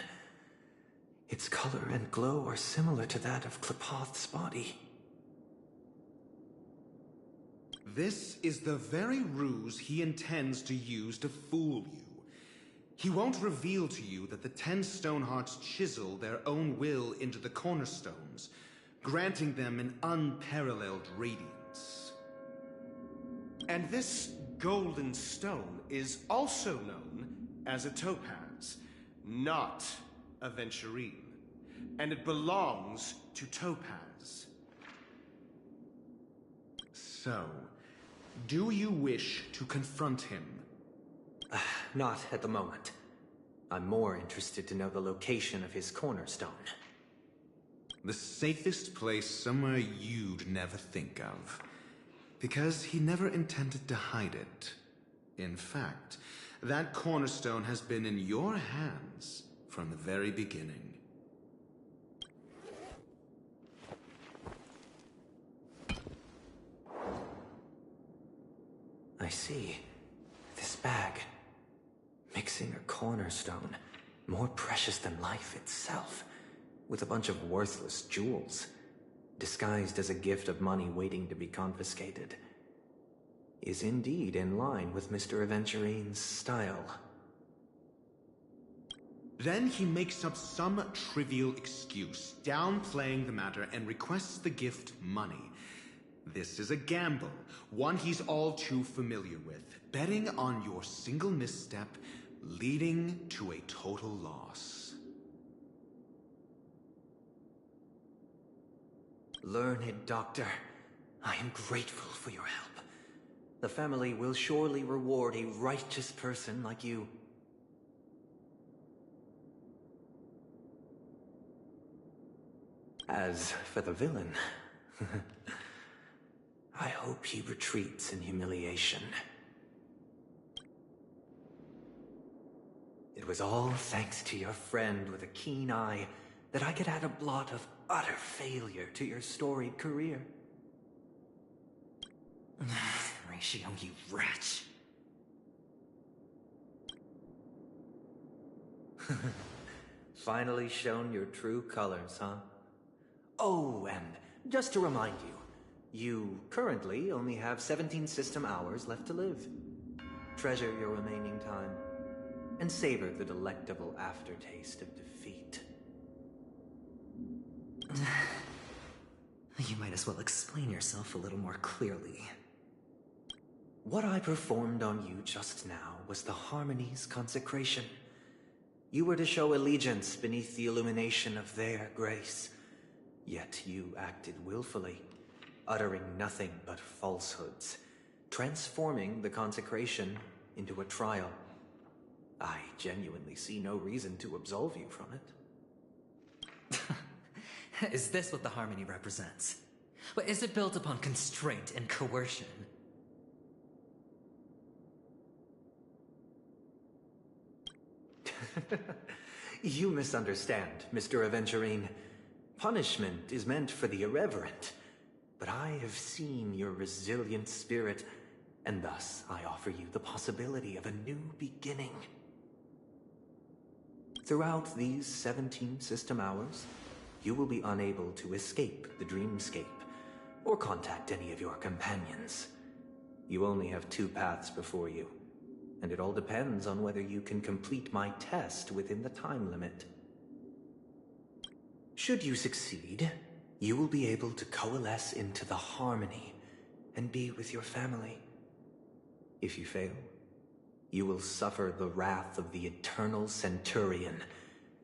Its color and glow are similar to that of Klepoth's body. This is the very ruse he intends to use to fool you. He won't reveal to you that the 10 Stonehearts chisel their own will into the cornerstones, granting them an unparalleled radiance. And this golden stone is also known as a topaz, not a venturine. And it belongs to Topaz. So, do you wish to confront him? Not at the moment. I'm more interested to know the location of his cornerstone. The safest place somewhere you'd never think of. Because he never intended to hide it. In fact, that cornerstone has been in your hands from the very beginning. I see. This bag. Mixing a cornerstone. More precious than life itself. With a bunch of worthless jewels. Disguised as a gift of money waiting to be confiscated. Is indeed in line with Mr. Aventurine's style. Then he makes up some trivial excuse, downplaying the matter, and requests the gift money. This is a gamble, one he's all too familiar with, betting on your single misstep, leading to a total loss. Learned Doctor, I am grateful for your help. The family will surely reward a righteous person like you. As for the villain, I hope he retreats in humiliation. It was all thanks to your friend with a keen eye that I could add a blot of utter failure to your storied career. Ratio, you wretch. Finally shown your true colors, huh? Oh, and just to remind you, you currently only have 17 system hours left to live. Treasure your remaining time, and savor the delectable aftertaste of defeat. You might as well explain yourself a little more clearly. What I performed on you just now was the Harmony's consecration. You were to show allegiance beneath the illumination of their grace. Yet you acted willfully, uttering nothing but falsehoods, transforming the consecration into a trial. I genuinely see no reason to absolve you from it. Is this what the Harmony represents? But is it built upon constraint and coercion? You misunderstand, Mr. Aventurine. Punishment is meant for the irreverent. But I have seen your resilient spirit, and thus I offer you the possibility of a new beginning. Throughout these 17 system hours, you will be unable to escape the dreamscape, or contact any of your companions. You only have 2 paths before you, and it all depends on whether you can complete my test within the time limit. Should you succeed, you will be able to coalesce into the Harmony and be with your family. If you fail, you will suffer the wrath of the eternal Centurion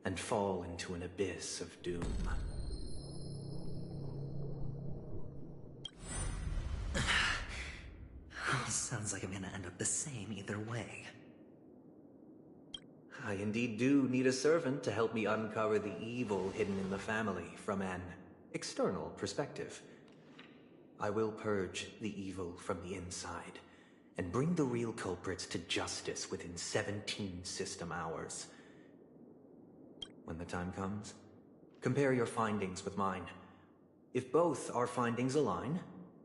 and fall into an abyss of doom. Sounds like I'm gonna end up the same either way. I indeed do need a servant to help me uncover the evil hidden in the family from an external perspective. I will purge the evil from the inside and bring the real culprits to justice within 17 system hours. When the time comes, compare your findings with mine. If both our findings align,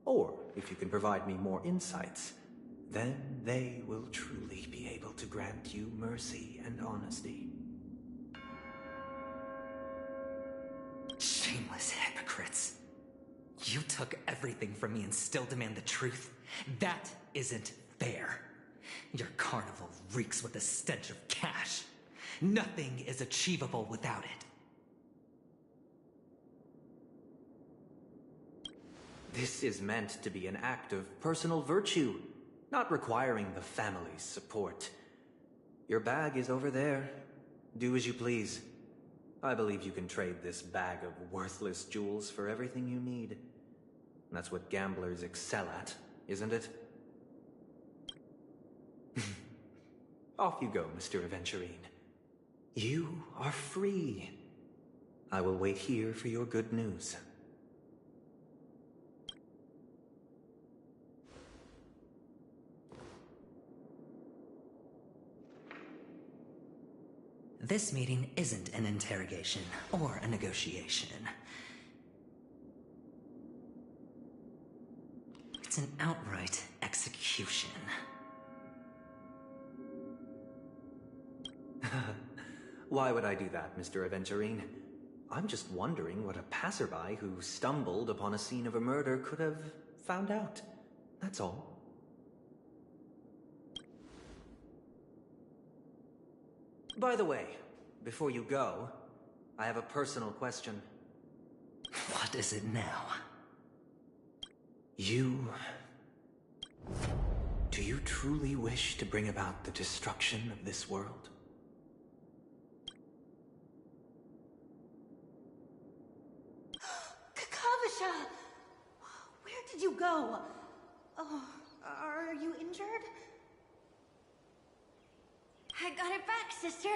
or if you can provide me more insights, then they will truly be able to grant you mercy and honesty. Shameless hypocrites. You took everything from me and still demand the truth? That isn't fair. Your carnival reeks with the stench of cash. Nothing is achievable without it. This is meant to be an act of personal virtue, not requiring the family's support. Your bag is over there. Do as you please. I believe you can trade this bag of worthless jewels for everything you need. That's what gamblers excel at, isn't it? Off you go, Mr. Aventurine. You are free. I will wait here for your good news. This meeting isn't an interrogation or a negotiation. It's an outright execution. Why would I do that, Mr. Aventurine? I'm just wondering what a passerby who stumbled upon a scene of a murder could have found out. That's all. By the way, before you go, I have a personal question. What is it now? Do you truly wish to bring about the destruction of this world? Kakavasha! Where did you go? Oh, are you injured? I got it back, sister.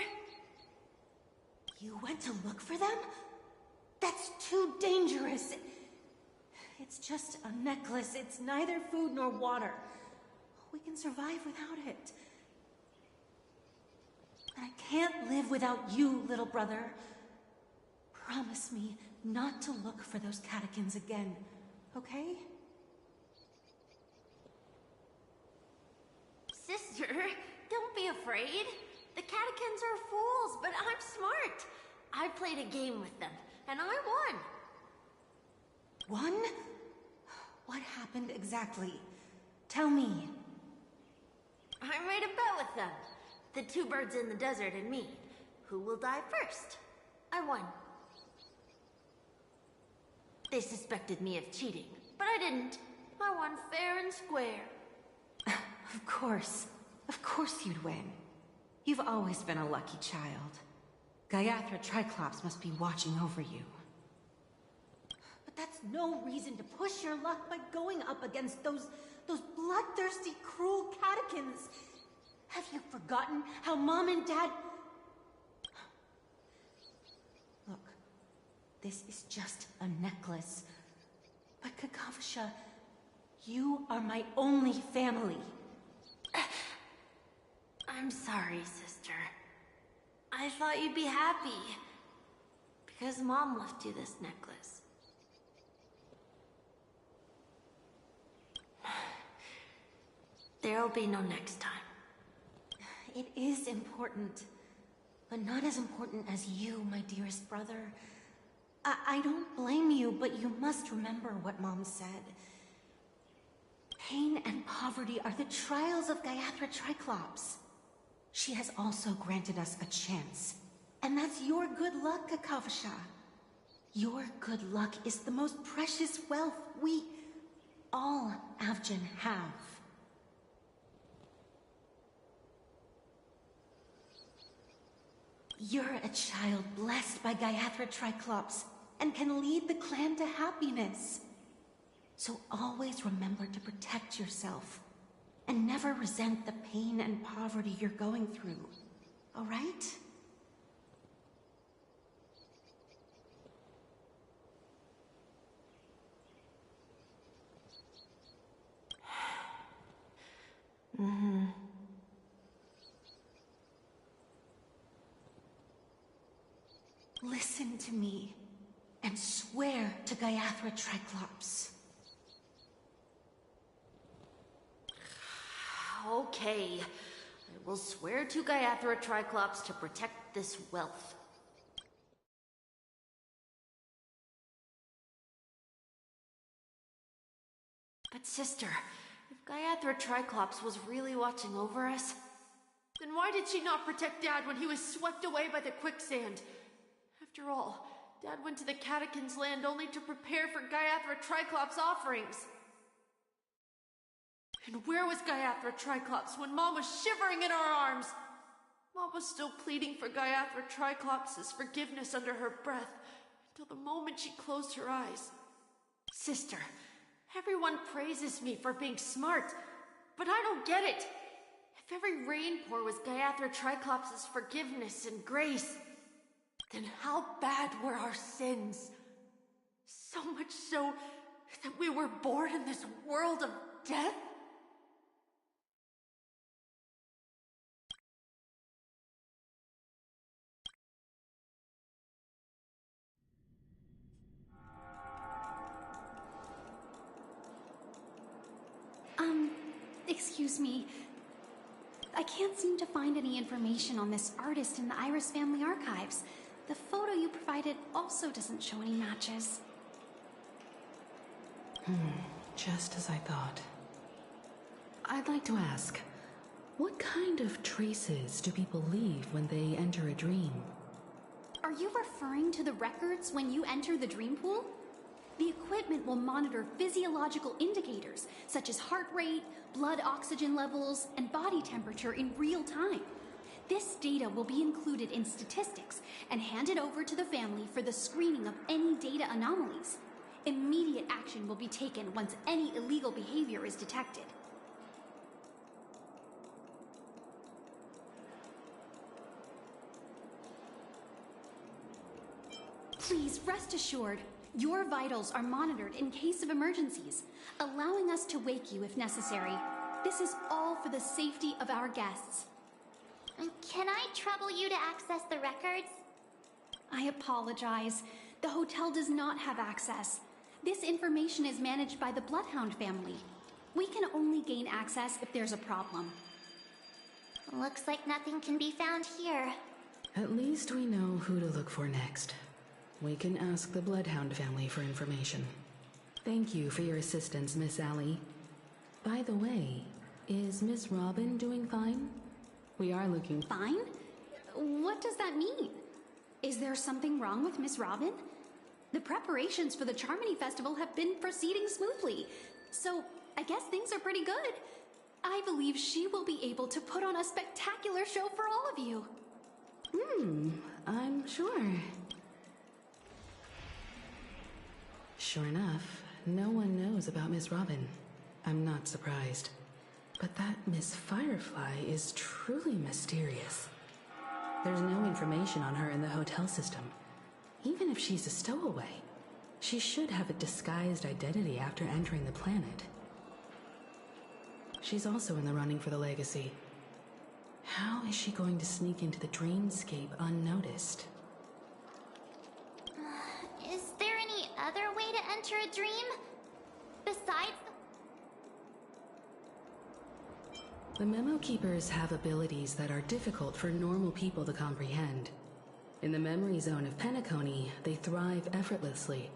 You went to look for them? That's too dangerous. It's just a necklace. It's neither food nor water. We can survive without it. I can't live without you, little brother. Promise me not to look for those catechins again, okay? Sister, don't be afraid. The catechins are fools, but I'm smart. I played a game with them, and I won. Won? What happened exactly? Tell me. I made a bet with them. The two birds in the desert and me. Who will die first? I won. They suspected me of cheating, but I didn't. I won fair and square. Of course. Of course you'd win. You've always been a lucky child. Gaiathra Triclops must be watching over you. But that's no reason to push your luck by going up against those bloodthirsty, cruel catechins. Have you forgotten how Mom and Dad... Look, this is just a necklace. But Kakavasha, you are my only family. I'm sorry, sister. I thought you'd be happy. Because Mom left you this necklace. There'll be no next time. It is important. But not as important as you, my dearest brother. I don't blame you, but you must remember what Mom said. Pain and poverty are the trials of Gaiathra Triclops. She has also granted us a chance. And that's your good luck, Kakavasha. Your good luck is the most precious wealth we, all Avgin, have. You're a child blessed by Gaiathra Triclops and can lead the clan to happiness. So always remember to protect yourself and never resent the pain and poverty you're going through, all right? Listen to me and swear to Gaiathra Triclops. Okay. I will swear to Gaiathra Triclops to protect this wealth. But sister, if Gaiathra Triclops was really watching over us, then why did she not protect Dad when he was swept away by the quicksand? After all, Dad went to the Catechins' land only to prepare for Gaiathra Triclops' offerings. And where was Gaiathra Triclops when Mom was shivering in our arms? Mom was still pleading for Gaiathra Triclops' forgiveness under her breath until the moment she closed her eyes. Sister, everyone praises me for being smart, but I don't get it. If every rainpour was Gaiathra Triclops' forgiveness and grace, then how bad were our sins? So much so that we were born in this world of death? Excuse me. I can't seem to find any information on this artist in the Iris family archives. The photo you provided also doesn't show any matches. Just as I thought. I'd like to ask, what kind of traces do people leave when they enter a dream? Are you referring to the records when you enter the dream pool? The equipment will monitor physiological indicators such as heart rate, blood oxygen levels, and body temperature in real time. This data will be included in statistics and handed over to the family for the screening of any data anomalies. Immediate action will be taken once any illegal behavior is detected. Please rest assured, your vitals are monitored in case of emergencies, allowing us to wake you if necessary. This is all for the safety of our guests. Can I trouble you to access the records? I apologize. The hotel does not have access. This information is managed by the Bloodhound family. We can only gain access if there's a problem. Looks like nothing can be found here. At least we know who to look for next. We can ask the Bloodhound family for information. Thank you for your assistance, Miss Allie. By the way, is Miss Robin doing fine? We are looking... Fine? What does that mean? Is there something wrong with Miss Robin? The preparations for the Charmony Festival have been proceeding smoothly, so I guess things are pretty good. I believe she will be able to put on a spectacular show for all of you. I'm sure. Sure enough, no one knows about Miss Robin. I'm not surprised. But that Miss Firefly is truly mysterious. There's no information on her in the hotel system. Even if she's a stowaway, she should have a disguised identity after entering the planet. She's also in the running for the legacy. How is she going to sneak into the dreamscape unnoticed? Is there any other way to enter a dream? Besides The Memo Keepers have abilities that are difficult for normal people to comprehend. In the memory zone of Penacony, they thrive effortlessly,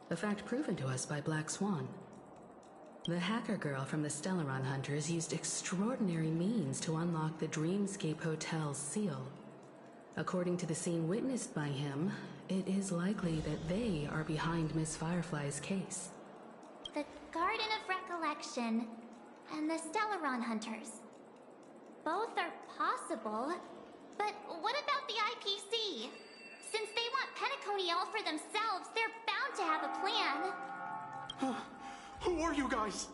a fact proven to us by Black Swan. The hacker girl from the Stellaron Hunters used extraordinary means to unlock the Dreamscape Hotel's seal. According to the scene witnessed by him, it is likely that they are behind Miss Firefly's case. the Garden of Recollection and the Stellaron Hunters. Both are possible, but what about the IPC. Since they want Penacony all for themselves, they're bound to have a plan. Who are you guys?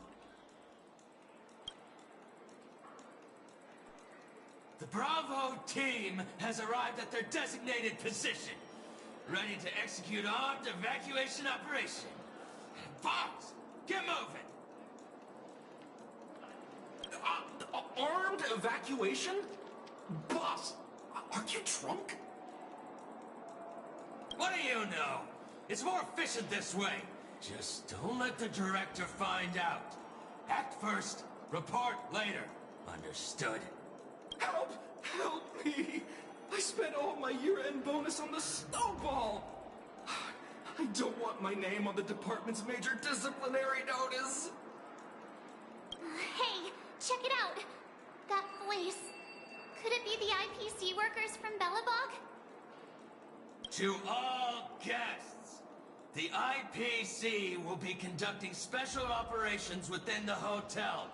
The Bravo team has arrived at their designated position, ready to execute armed evacuation operation. Fox, get moving! Armed evacuation? Boss, are you drunk? What do you know? It's more efficient this way. Just don't let the director find out. Act first, report later. Understood? Help! Help me! I spent all my year-end bonus on the snowball! I don't want my name on the department's major disciplinary notice! Hey, check it out! That voice. Could it be the IPC workers from Belobog? To all guests, the IPC will be conducting special operations within the hotel.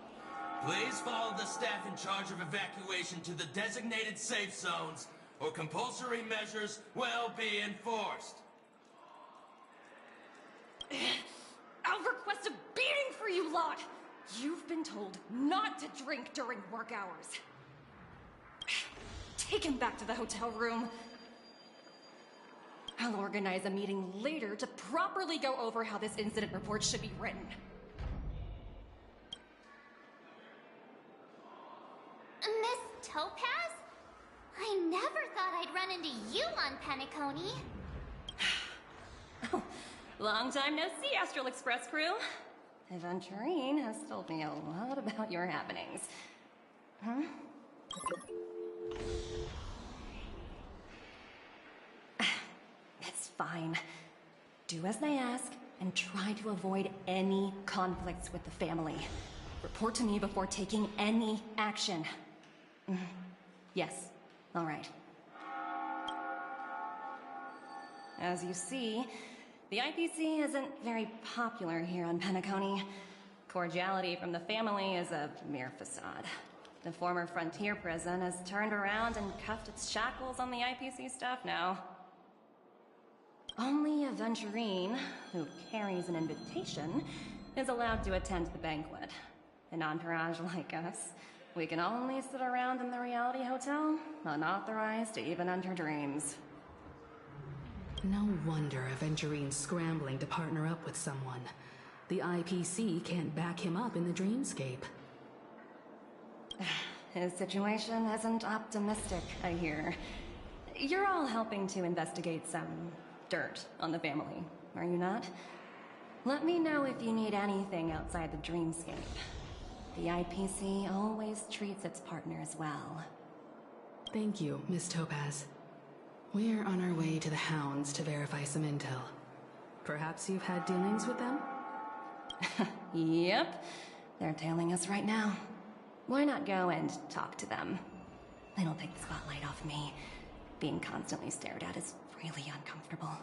Please follow the staff in charge of evacuation to the designated safe zones, or compulsory measures will be enforced. I'll request a beating for you lot! You've been told not to drink during work hours. Take him back to the hotel room. I'll organize a meeting later to properly go over how this incident report should be written. Miss Topaz? I never thought I'd run into you on Penacony. Long time no see, Astral Express crew. Aventurine has told me a lot about your happenings. Huh? It's fine. Do as they ask, and try to avoid any conflicts with the family. Report to me before taking any action. Yes, all right. As you see, the IPC isn't very popular here on Penacony. Cordiality from the family is a mere facade. The former frontier prison has turned around and cuffed its shackles on the IPC staff now. Only Aventurine, who carries an invitation, is allowed to attend the banquet. An entourage like us, we can only sit around in the reality hotel, unauthorized to even enter dreams. No wonder Aventurine's scrambling to partner up with someone. The IPC can't back him up in the dreamscape. His situation isn't optimistic, I hear. You're all helping to investigate some dirt on the family, are you not? Let me know if you need anything outside the dreamscape. The IPC always treats its partners well. Thank you, Miss Topaz. We're on our way to the Hounds to verify some intel. Perhaps you've had dealings with them? Yep. They're tailing us right now. Why not go and talk to them? It'll take the spotlight off me. Being constantly stared at is really uncomfortable.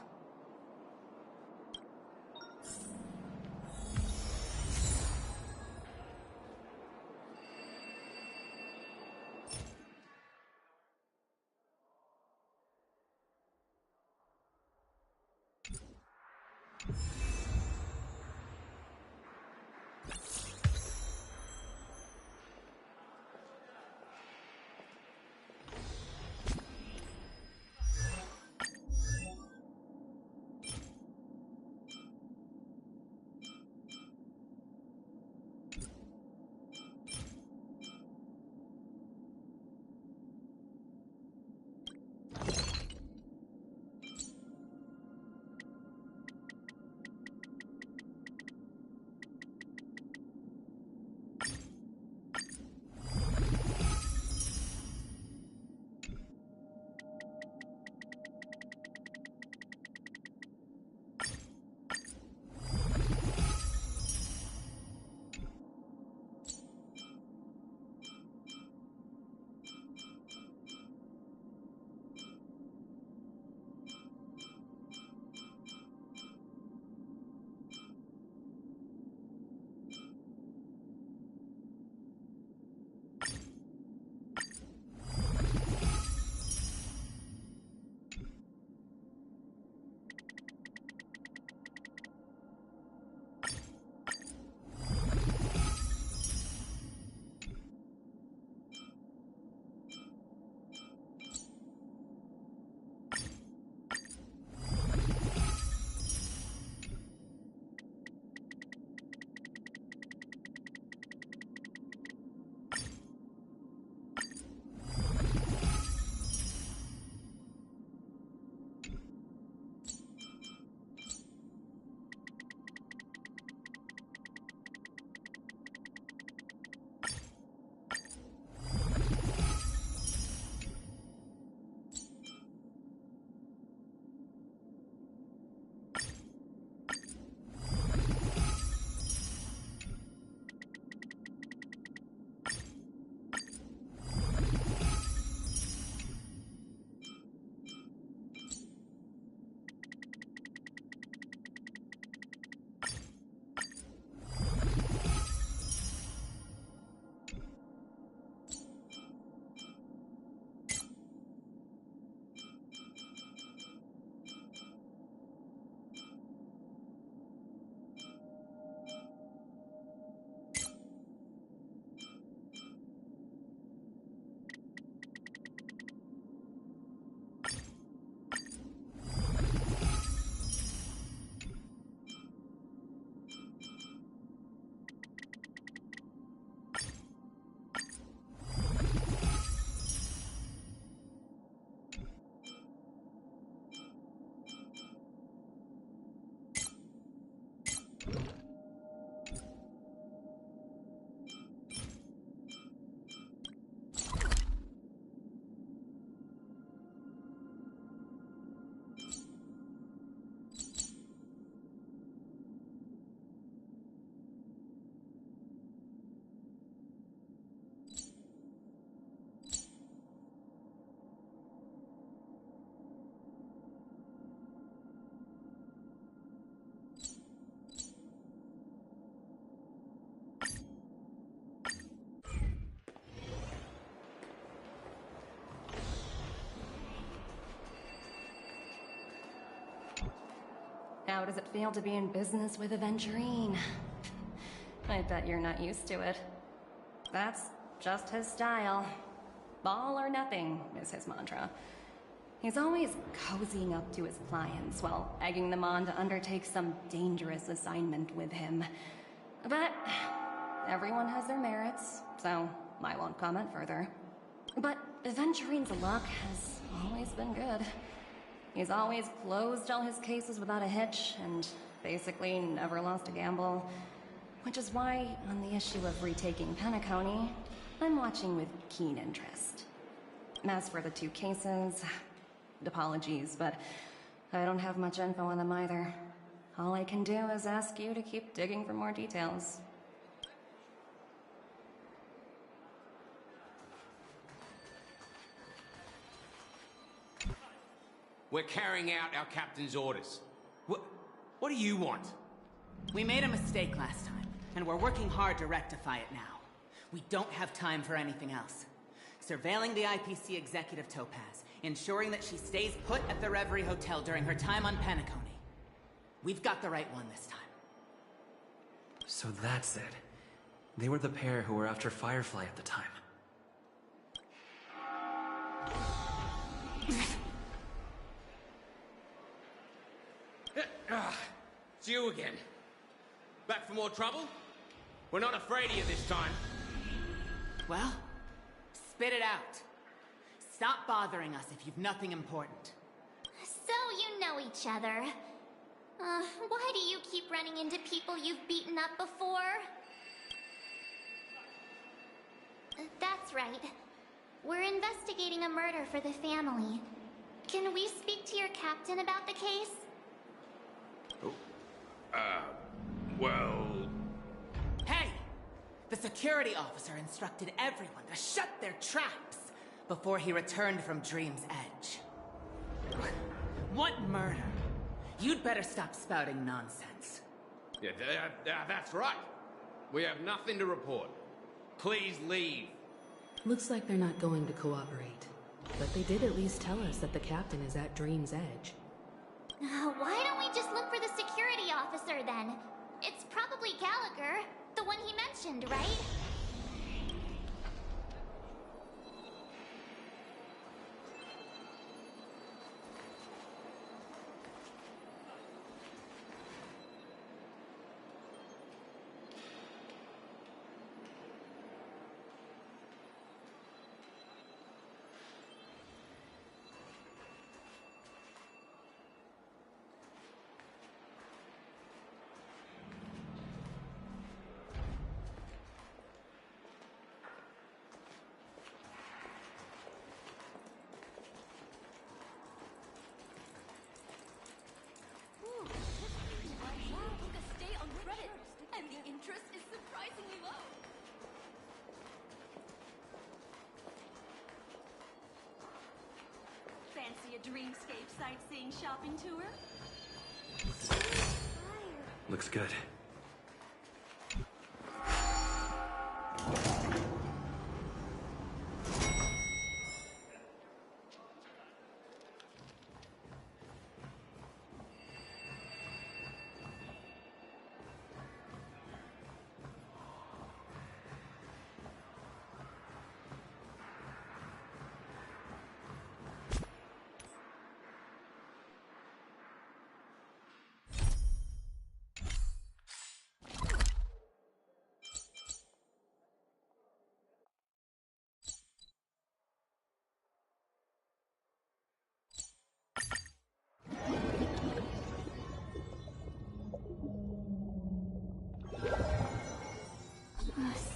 how does it feel to be in business with Aventurine? I bet you're not used to it. That's just his style. All or nothing is his mantra. He's always cozying up to his clients while egging them on to undertake some dangerous assignment with him. But everyone has their merits, so I won't comment further. But Aventurine's luck has always been good. He's always closed all his cases without a hitch, and basically never lost a gamble. Which is why, on the issue of retaking Penacony, I'm watching with keen interest. As for the 2 cases, apologies, but I don't have much info on them either. All I can do is ask you to keep digging for more details. We're carrying out our captain's orders. What do you want? We made a mistake last time, and we're working hard to rectify it now. We don't have time for anything else. Surveilling the IPC executive Topaz, ensuring that she stays put at the Reverie Hotel during her time on Penacony. We've got the right one this time. So that's it. They were the pair who were after Firefly at the time. It's you again. Back for more trouble? We're not afraid of you this time. Well, spit it out. Stop bothering us if you've nothing important. So you know each other. Why do you keep running into people you've beaten up before? That's right. We're investigating a murder for the family. Can we speak to your captain about the case? Well... Hey! The security officer instructed everyone to shut their traps before he returned from Dream's Edge. What murder? You'd better stop spouting nonsense. Yeah, that's right. We have nothing to report. Please leave. Looks like they're not going to cooperate. But they did at least tell us that the captain is at Dream's Edge. Why don't we just look for the security officer then? It's probably Gallagher, the one he mentioned, right? Fancy a Dreamscape sightseeing shopping tour? Looks good.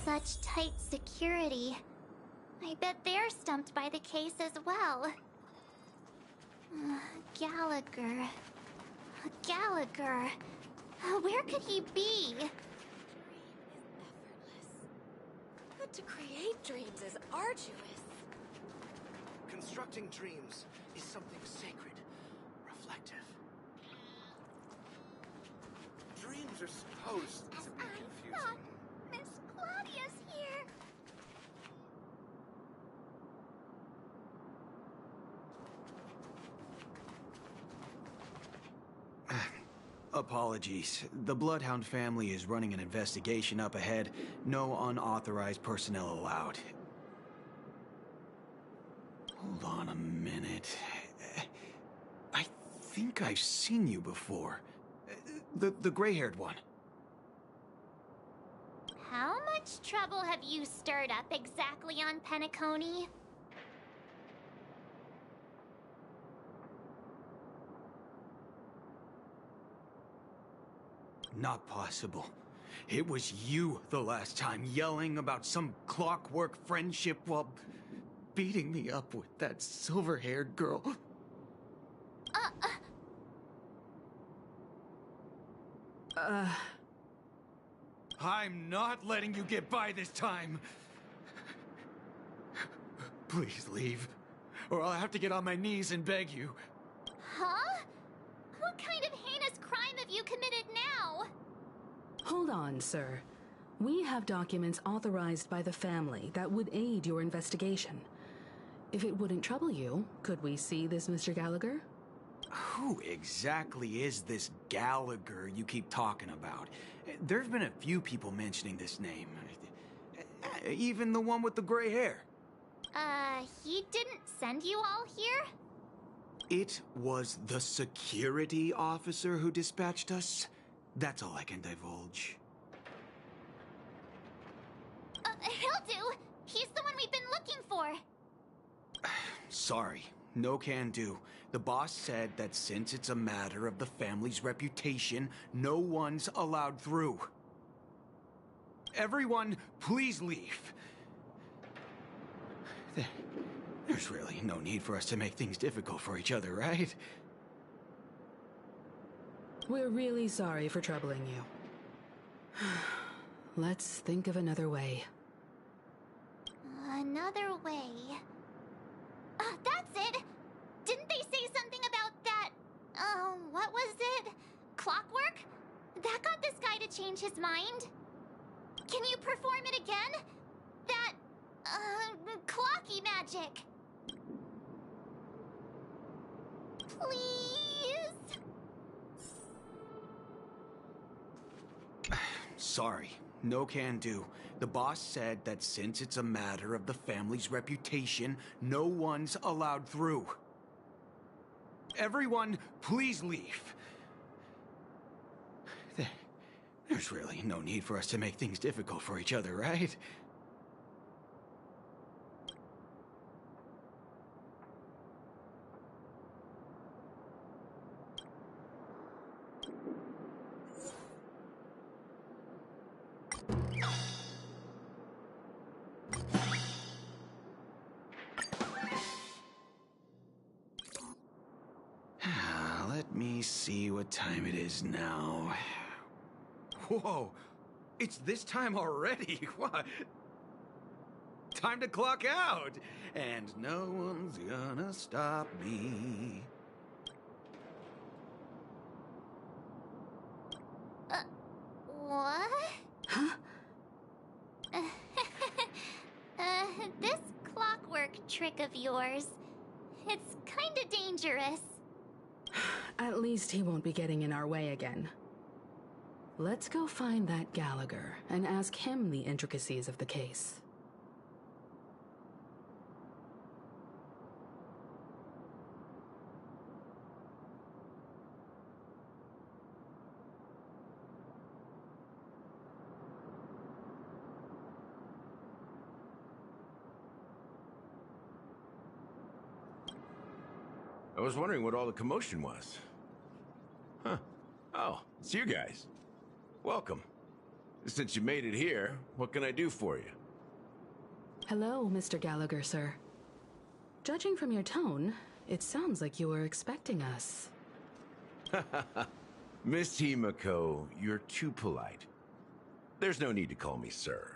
Such tight security. I bet they're stumped by the case as well. Gallagher. Gallagher. Where could he be? But to create dreams is arduous. Constructing dreams is something sacred, reflective. Dreams are supposed to be confusing. Miss Claudia's here. Apologies. The Bloodhound family is running an investigation up ahead. No unauthorized personnel allowed. Hold on a minute. I think I've seen you before. The gray-haired one. How much trouble have you stirred up exactly on Penacony? Not possible. It was you the last time, yelling about some clockwork friendship while beating me up with that silver-haired girl. I'm not letting you get by this time. Please leave, or I'll have to get on my knees and beg you. Huh? What kind of heinous crime have you committed now? Hold on, sir. We have documents authorized by the family that would aid your investigation. If it wouldn't trouble you, could we see this, Mr. Gallagher? Who exactly is this Gallagher you keep talking about? There's been a few people mentioning this name. Even the one with the gray hair. He didn't send you all here? It was the security officer who dispatched us. That's all I can divulge. He'll do. He's the one we've been looking for. Sorry, no can do. The boss said that since it's a matter of the family's reputation, no one's allowed through. Everyone, please leave. There's really no need for us to make things difficult for each other, right? We're really sorry for troubling you. Let's think of another way. Another way. That's it! Didn't they say something about that... what was it? Clockwork? That got this guy to change his mind? Can you perform it again? That... clocky magic. Please? Sorry, no can do. The boss said that since it's a matter of the family's reputation, no one's allowed through. Everyone, please leave. There's really no need for us to make things difficult for each other, right? Let me see what time it is now. Whoa, it's this time already. What? Time to clock out. And no one's gonna stop me. What? Huh? This clockwork trick of yours, it's kinda dangerous. At least he won't be getting in our way again. Let's go find that Gallagher and ask him the intricacies of the case. I was wondering what all the commotion was. Huh. Oh, it's you guys. Welcome. Since you made it here, what can I do for you? Hello, Mr. Gallagher, sir. Judging from your tone, it sounds like you were expecting us. Miss Himiko, you're too polite. There's no need to call me sir.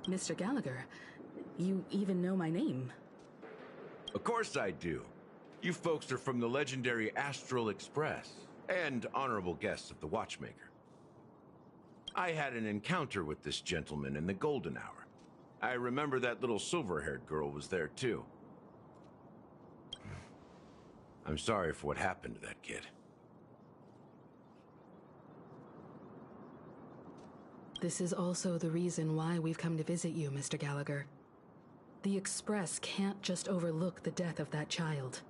Mr. Gallagher, you even know my name. Of course I do. You folks are from the legendary Astral Express, and honorable guests of the Watchmaker. I had an encounter with this gentleman in the Golden Hour. I remember that little silver-haired girl was there, too. I'm sorry for what happened to that kid. This is also the reason why we've come to visit you, Mr. Gallagher. The Express can't just overlook the death of that child.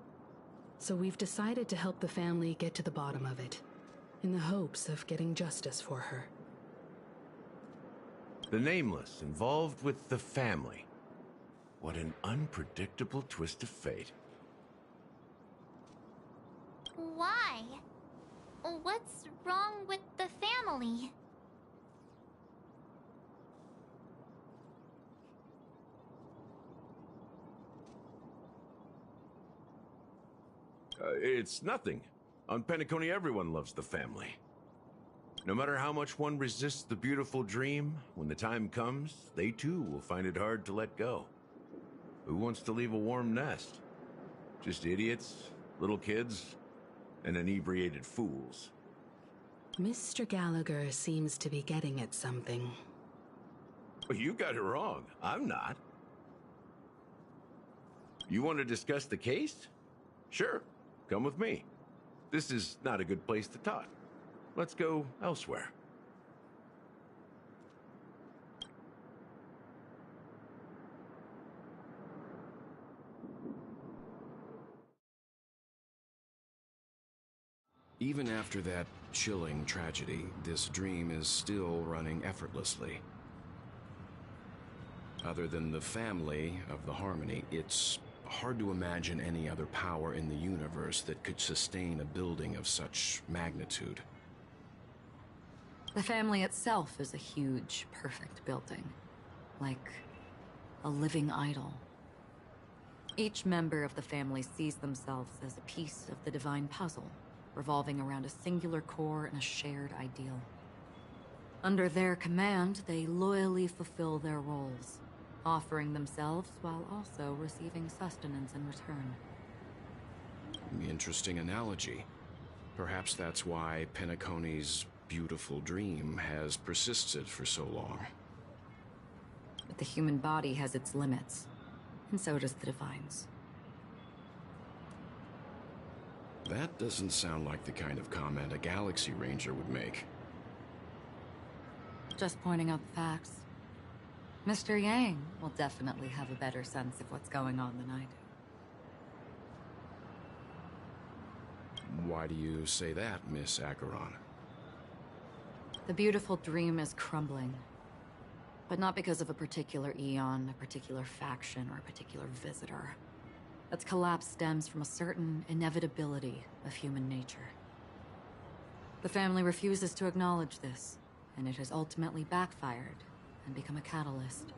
So we've decided to help the family get to the bottom of it, in the hopes of getting justice for her. The Nameless involved with the family. What an unpredictable twist of fate. Why? What's wrong with the family? It's nothing. On Penacony, everyone loves the family. No matter how much one resists the beautiful dream, when the time comes, they too will find it hard to let go. Who wants to leave a warm nest? Just idiots, little kids, and inebriated fools. Mr. Gallagher seems to be getting at something. You got it wrong. I'm not. You want to discuss the case? Sure. Come with me. This is not a good place to talk. Let's go elsewhere. Even after that chilling tragedy, this dream is still running effortlessly. Other than the family of the Harmony, it's hard to imagine any other power in the universe that could sustain a building of such magnitude. The family itself is a huge, perfect building. Like a living idol. Each member of the family sees themselves as a piece of the divine puzzle, revolving around a singular core and a shared ideal. Under their command, they loyally fulfill their roles, offering themselves while also receiving sustenance in return. Interesting analogy. Perhaps that's why Penacony's beautiful dream has persisted for so long. But the human body has its limits, and so does the Divine's. That doesn't sound like the kind of comment a Galaxy Ranger would make. Just pointing out the facts. Mr. Yang will definitely have a better sense of what's going on than I do. Why do you say that, Miss Acheron? The beautiful dream is crumbling. But not because of a particular eon, a particular faction, or a particular visitor. Its collapse stems from a certain inevitability of human nature. The family refuses to acknowledge this, and it has ultimately backfired and become a catalyst.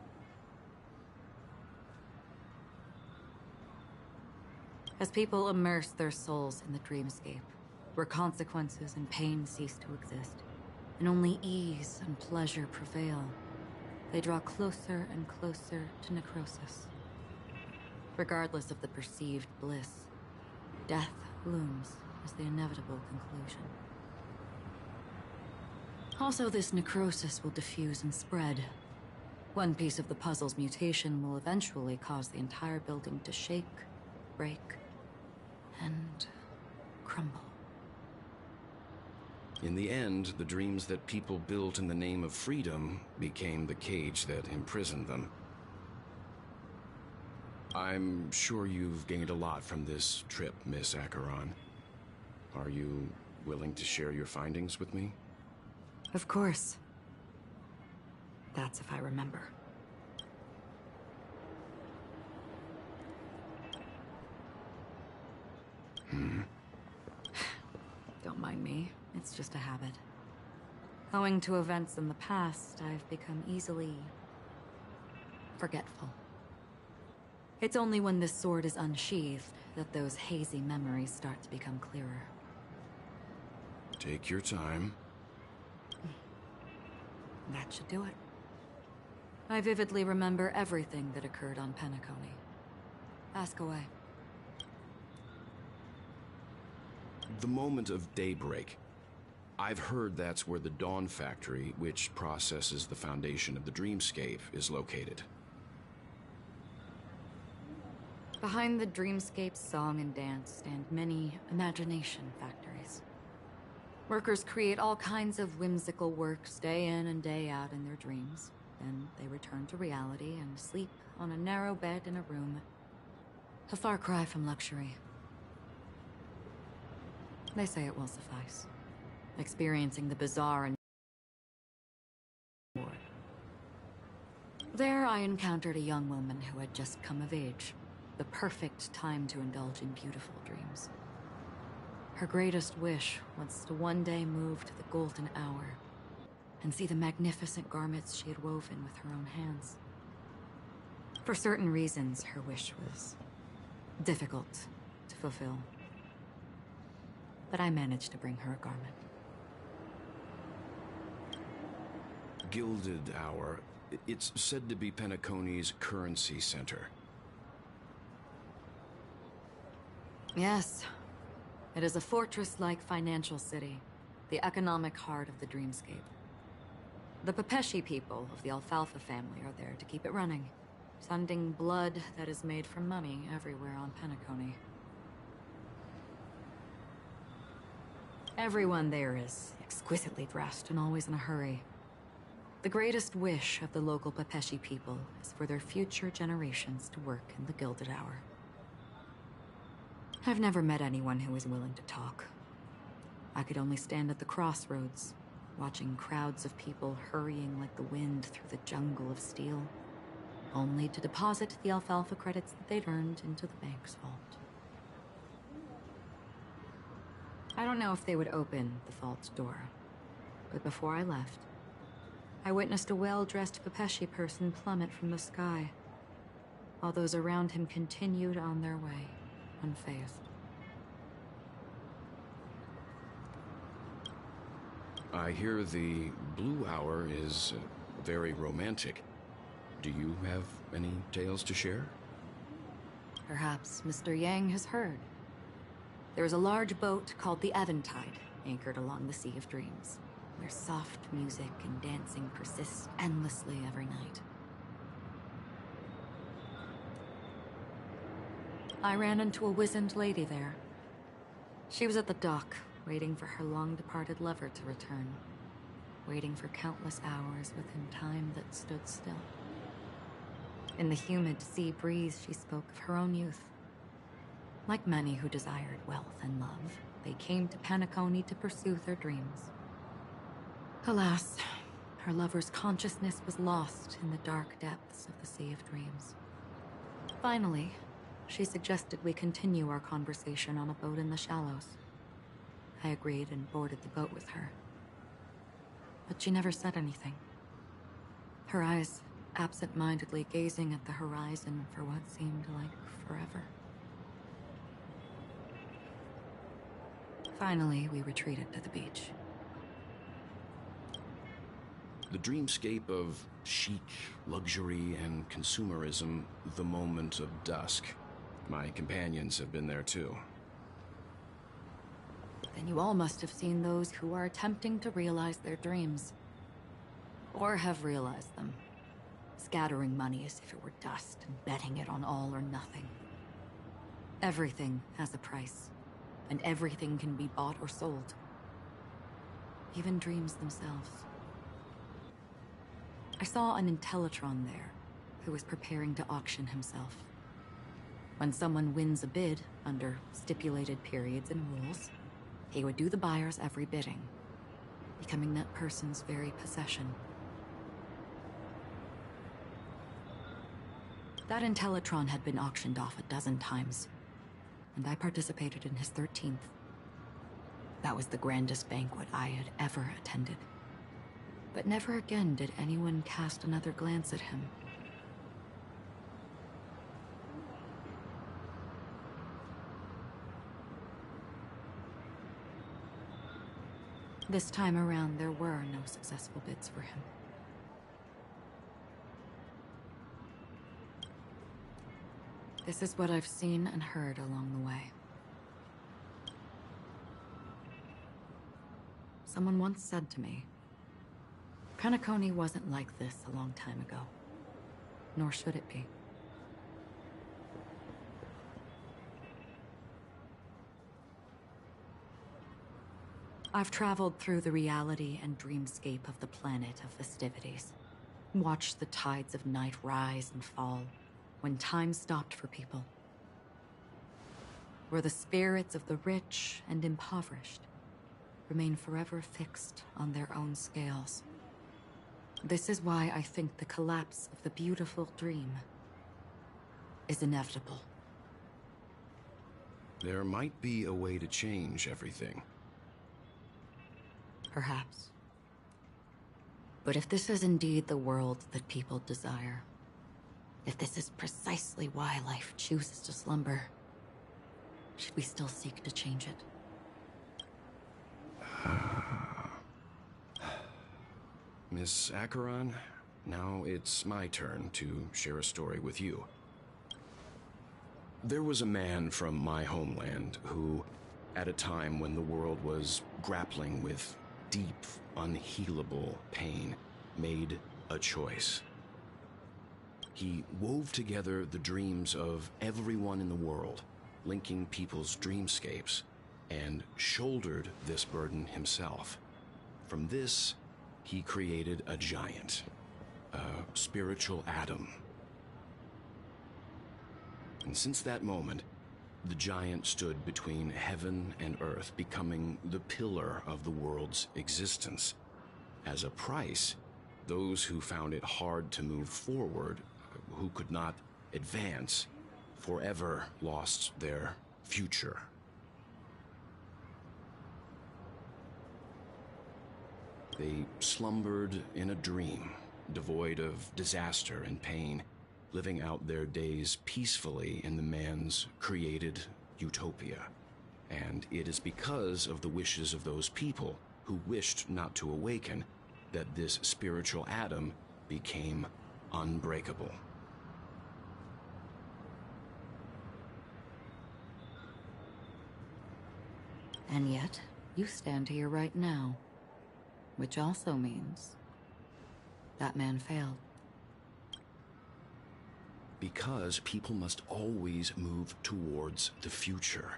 As people immerse their souls in the dreamscape, where consequences and pain cease to exist, and only ease and pleasure prevail, they draw closer and closer to necrosis. Regardless of the perceived bliss, death looms as the inevitable conclusion. Also, this necrosis will diffuse and spread. One piece of the puzzle's mutation will eventually cause the entire building to shake, break, and crumble. In the end, the dreams that people built in the name of freedom became the cage that imprisoned them. I'm sure you've gained a lot from this trip, Miss Acheron. Are you willing to share your findings with me? Of course. That's if I remember. Don't mind me. It's just a habit. Owing to events in the past, I've become easily forgetful. It's only when this sword is unsheathed that those hazy memories start to become clearer. Take your time. That should do it. I vividly remember everything that occurred on Penacony. Ask away. The moment of daybreak. I've heard that's where the Dawn Factory, which processes the foundation of the Dreamscape, is located. Behind the Dreamscape's song and dance stand many imagination factories. Workers create all kinds of whimsical works day in and day out in their dreams. Then they return to reality and sleep on a narrow bed in a room. A far cry from luxury. They say it will suffice. Experiencing the bizarre and more. There I encountered a young woman who had just come of age. The perfect time to indulge in beautiful dreams. Her greatest wish was to one day move to the golden hour and see the magnificent garments she had woven with her own hands. For certain reasons, her wish was difficult to fulfill. But I managed to bring her a garment. Gilded Hour. It's said to be Penacony's currency center. Yes. It is a fortress-like financial city, the economic heart of the Dreamscape. The Pepeshi people of the Alfalfa family are there to keep it running, sending blood that is made from money everywhere on Penacony. Everyone there is exquisitely dressed and always in a hurry. The greatest wish of the local Pepeshi people is for their future generations to work in the Gilded Hour. I've never met anyone who is willing to talk. I could only stand at the crossroads, watching crowds of people hurrying like the wind through the jungle of steel, only to deposit the alfalfa credits that they'd earned into the bank's vault. I don't know if they would open the vault's door, but before I left, I witnessed a well-dressed Pepeshi person plummet from the sky, while those around him continued on their way, unfazed. I hear the Blue Hour is very romantic. Do you have any tales to share? Perhaps Mr. Yang has heard. There is a large boat called the Eventide, anchored along the Sea of Dreams, where soft music and dancing persist endlessly every night. I ran into a wizened lady there. She was at the dock, waiting for her long-departed lover to return, waiting for countless hours within time that stood still. In the humid sea breeze, she spoke of her own youth. Like many who desired wealth and love, they came to Penacony to pursue their dreams. Alas, her lover's consciousness was lost in the dark depths of the Sea of Dreams. Finally, she suggested we continue our conversation on a boat in the shallows. I agreed and boarded the boat with her. But she never said anything. Her eyes absent-mindedly gazing at the horizon for what seemed like forever. Finally, we retreated to the beach. The dreamscape of chic, luxury, and consumerism, the moment of dusk. My companions have been there too. Then you all must have seen those who are attempting to realize their dreams. Or have realized them. Scattering money as if it were dust and betting it on all or nothing. Everything has a price, and everything can be bought or sold. Even dreams themselves. I saw an Intellitron there, who was preparing to auction himself. When someone wins a bid, under stipulated periods and rules, he would do the buyer's every bidding, becoming that person's very possession. That Intellitron had been auctioned off a dozen times, and I participated in his 13th. That was the grandest banquet I had ever attended. But never again did anyone cast another glance at him. This time around, there were no successful bids for him. This is what I've seen and heard along the way. Someone once said to me, Penacony wasn't like this a long time ago. Nor should it be. I've traveled through the reality and dreamscape of the planet of festivities. Watched the tides of night rise and fall when time stopped for people. Where the spirits of the rich and impoverished remain forever fixed on their own scales. This is why I think the collapse of the beautiful dream is inevitable. There might be a way to change everything. Perhaps. But if this is indeed the world that people desire, if this is precisely why life chooses to slumber, should we still seek to change it? Miss Acheron, now it's my turn to share a story with you. There was a man from my homeland who, at a time when the world was grappling with deep, unhealable pain, made a choice. He wove together the dreams of everyone in the world, linking people's dreamscapes, and shouldered this burden himself. From this, he created a giant, a spiritual atom. And since that moment, the giant stood between heaven and earth, becoming the pillar of the world's existence. As a price, those who found it hard to move forward, who could not advance, forever lost their future. They slumbered in a dream, devoid of disaster and pain, living out their days peacefully in the man's created utopia. And it is because of the wishes of those people who wished not to awaken that this spiritual atom became unbreakable. And yet, you stand here right now. Which also means that man failed. Because people must always move towards the future.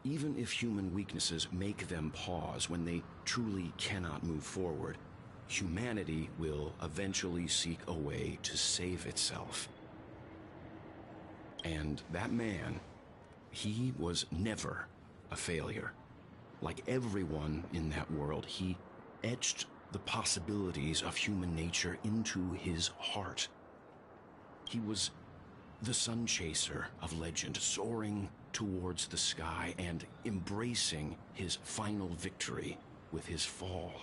Even if human weaknesses make them pause when they truly cannot move forward, humanity will eventually seek a way to save itself. And that man, he was never a failure. Like everyone in that world, he etched the possibilities of human nature into his heart. He was the sun chaser of legend, soaring towards the sky and embracing his final victory with his fall.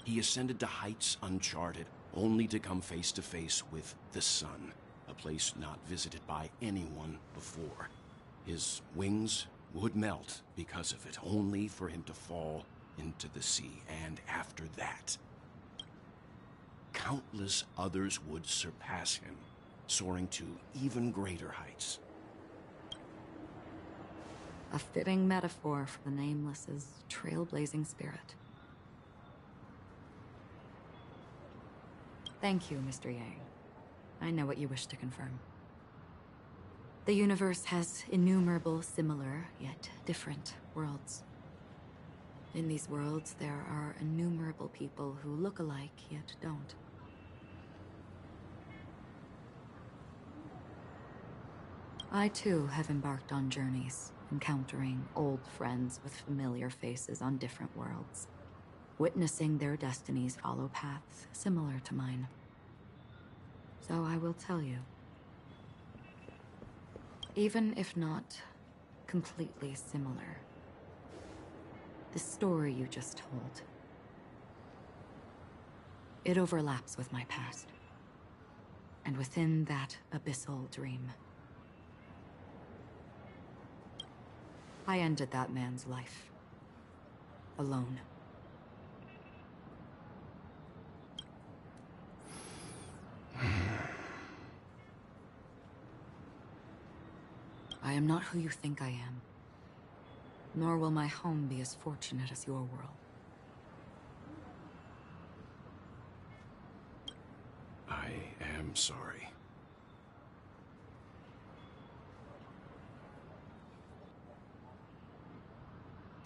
He ascended to heights uncharted, only to come face to face with the sun, a place not visited by anyone before. His wings would melt because of it, only for him to fall into the sea, and after that, countless others would surpass him, soaring to even greater heights. A fitting metaphor for the Nameless's trailblazing spirit. Thank you, Mr. Yang. I know what you wish to confirm. The universe has innumerable similar, yet different worlds. In these worlds, there are innumerable people who look alike, yet don't. I too have embarked on journeys, encountering old friends with familiar faces on different worlds, witnessing their destinies follow paths similar to mine. So I will tell you. Even if not completely similar, the story you just told, it overlaps with my past. And within that abyssal dream, I ended that man's life. Alone. I am not who you think I am. nor will my home be as fortunate as your world. I am sorry.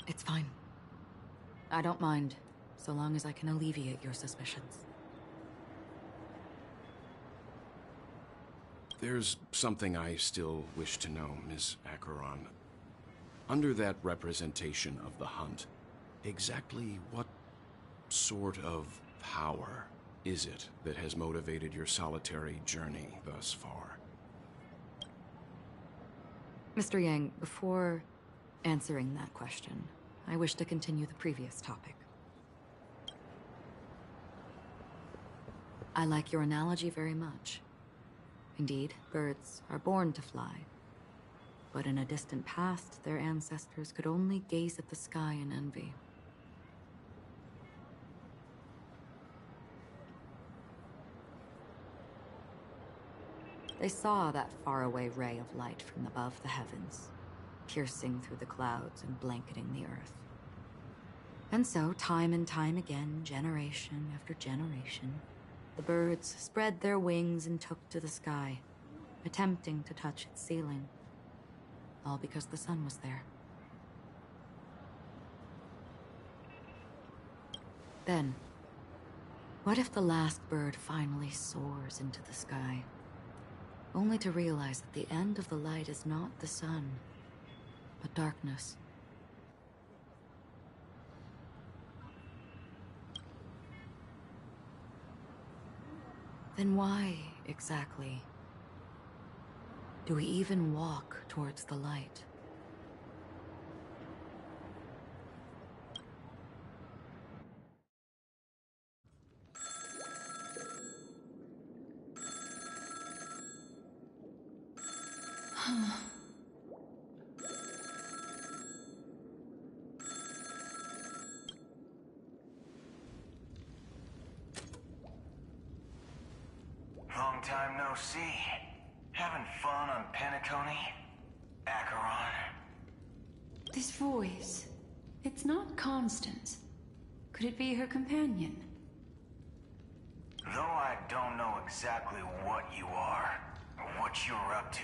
It's fine. I don't mind, so long as I can alleviate your suspicions. There's something I still wish to know, Ms. Acheron. Under that representation of the hunt, exactly what sort of power is it that has motivated your solitary journey thus far? Mr. Yang, before answering that question, I wish to continue the previous topic. I like your analogy very much. Indeed, birds are born to fly. But in a distant past, their ancestors could only gaze at the sky in envy. They saw that faraway ray of light from above the heavens, piercing through the clouds and blanketing the earth. And so, time and time again, generation after generation, the birds spread their wings and took to the sky, attempting to touch its ceiling. All because the sun was there. Then, what if the last bird finally soars into the sky, only to realize that the end of the light is not the sun, but darkness? Then why, exactly, do we even walk towards the light? Long time no see. Having fun on Penacony? Acheron? This voice, it's not Constance. Could it be her companion? Though I don't know exactly what you are, or what you're up to,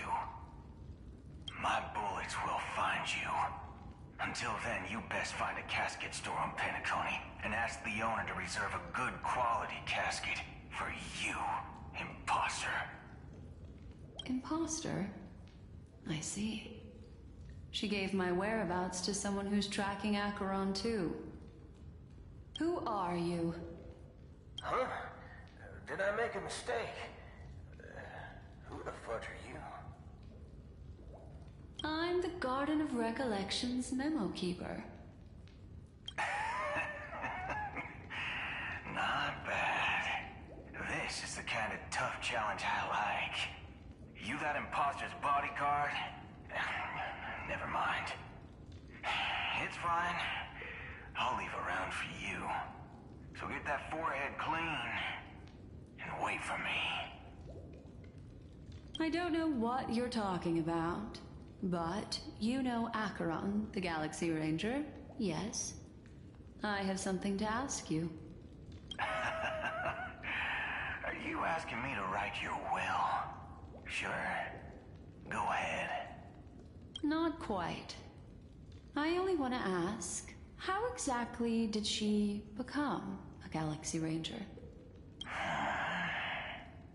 my bullets will find you. Until then, you best find a casket store on Penacony and ask the owner to reserve a good quality casket for you, imposter. Imposter? I see. She gave my whereabouts to someone who's tracking Acheron too. Who are you? Huh? Did I make a mistake? Who the fudge are you? I'm the Garden of Recollection's memo keeper. Not bad. This is the kind of tough challenge I like. You that imposter's bodyguard? Never mind. It's fine. I'll leave a round for you. So get that forehead clean and wait for me. I don't know what you're talking about, but you know Acheron, the Galaxy Ranger, yes? I have something to ask you. Are you asking me to write your will? Sure. Go ahead. Not quite. I only want to ask, how exactly did she become a Galaxy Ranger?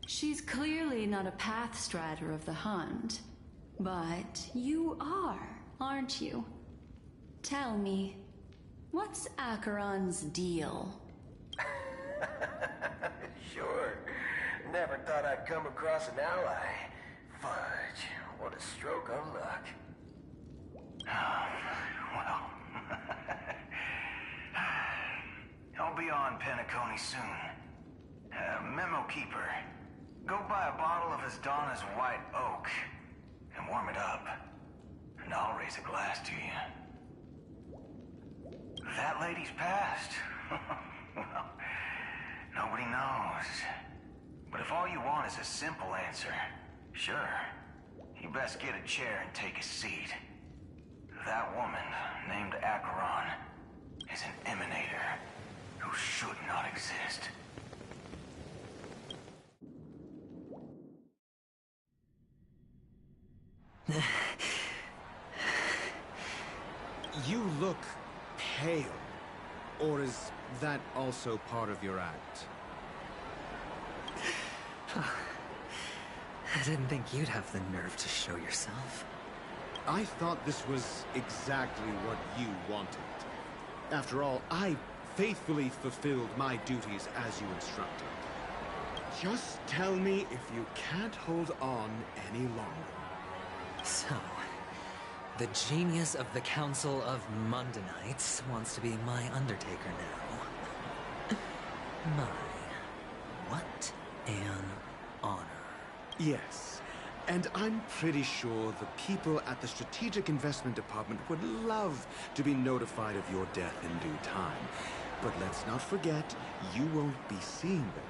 She's clearly not a Pathstrider of the Hunt, but you are, aren't you? Tell me, what's Acheron's deal? Sure. Never thought I'd come across an ally. Fudge, what a stroke of luck. Well, I'll be on Penacony soon. Memo Keeper, go buy a bottle of Asdana's White Oak and warm it up, and I'll raise a glass to you. That lady's passed. Well, nobody knows. But if all you want is a simple answer, sure, you best get a chair and take a seat. That woman, named Acheron, is an emanator who should not exist. You look pale. Or is that also part of your act? I didn't think you'd have the nerve to show yourself. I thought this was exactly what you wanted. After all, I faithfully fulfilled my duties as you instructed. Just tell me if you can't hold on any longer. So, the genius of the Council of Mundanites wants to be my Undertaker now. What an honor. Yes, and I'm pretty sure the people at the Strategic Investment Department would love to be notified of your death in due time. But let's not forget, you won't be seeing them,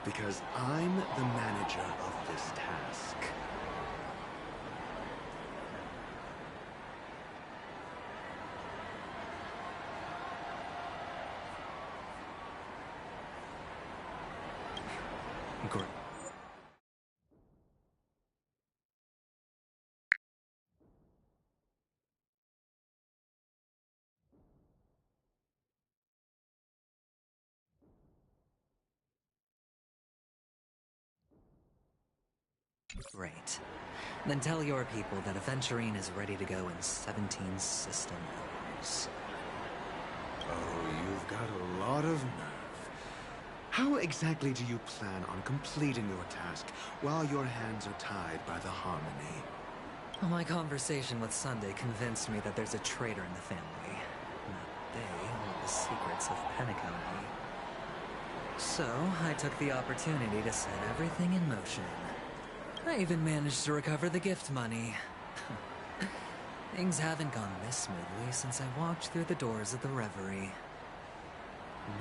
because I'm the manager of this task. Great. Great. Then tell your people that Aventurine is ready to go in 17 system hours. Oh, you've got a lot of nerve. How exactly do you plan on completing your task while your hands are tied by the Harmony? Well, my conversation with Sunday convinced me that there's a traitor in the family. That they hold the secrets of Penacony. So, I took the opportunity to set everything in motion. I even managed to recover the gift money. Things haven't gone this smoothly since I walked through the doors of the Reverie.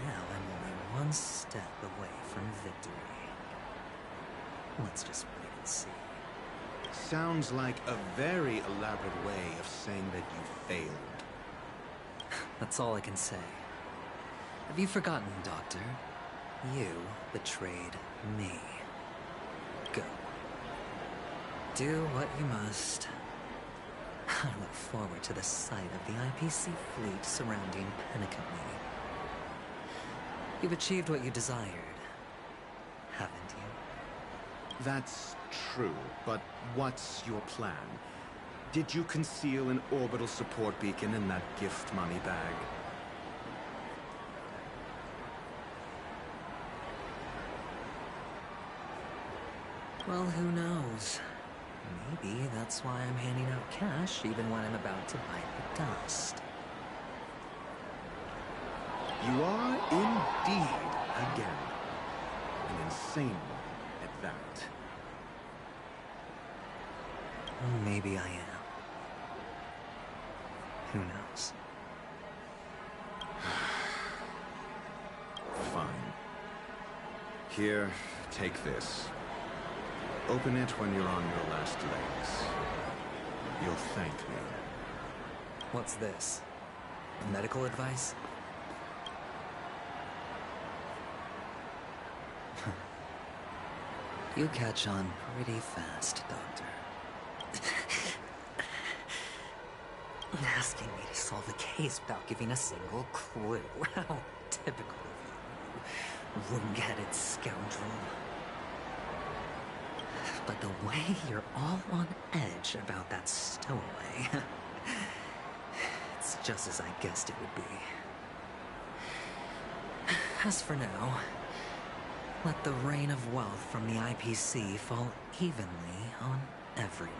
Now I'm only one step away from victory. Let's just wait and see. Sounds like a very elaborate way of saying that you failed. That's all I can say. Have you forgotten, Doctor? You betrayed me. Go. Do what you must. I look forward to the sight of the IPC fleet surrounding Penacony. You've achieved what you desired, haven't you? That's true, but what's your plan? Did you conceal an orbital support beacon in that gift money bag? Well, who knows? Maybe that's why I'm handing out cash even when I'm about to bite the dust. You are indeed, again, an insane one at that. Well, maybe I am. Who knows? Fine. Here, take this. Open it when you're on your last legs. You'll thank me. What's this? Medical advice? You catch on pretty fast, Doctor. Asking me to solve a case without giving a single clue. How typical of you, ring-headed scoundrel. But the way you're all on edge about that stowaway, it's just as I guessed it would be. As for now, let the rain of wealth from the IPC fall evenly on everyone.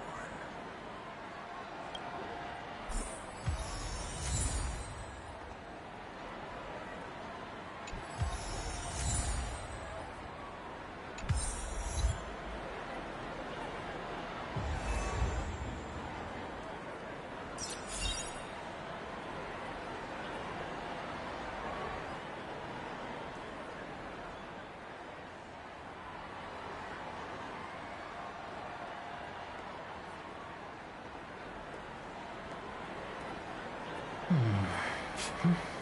Hmm.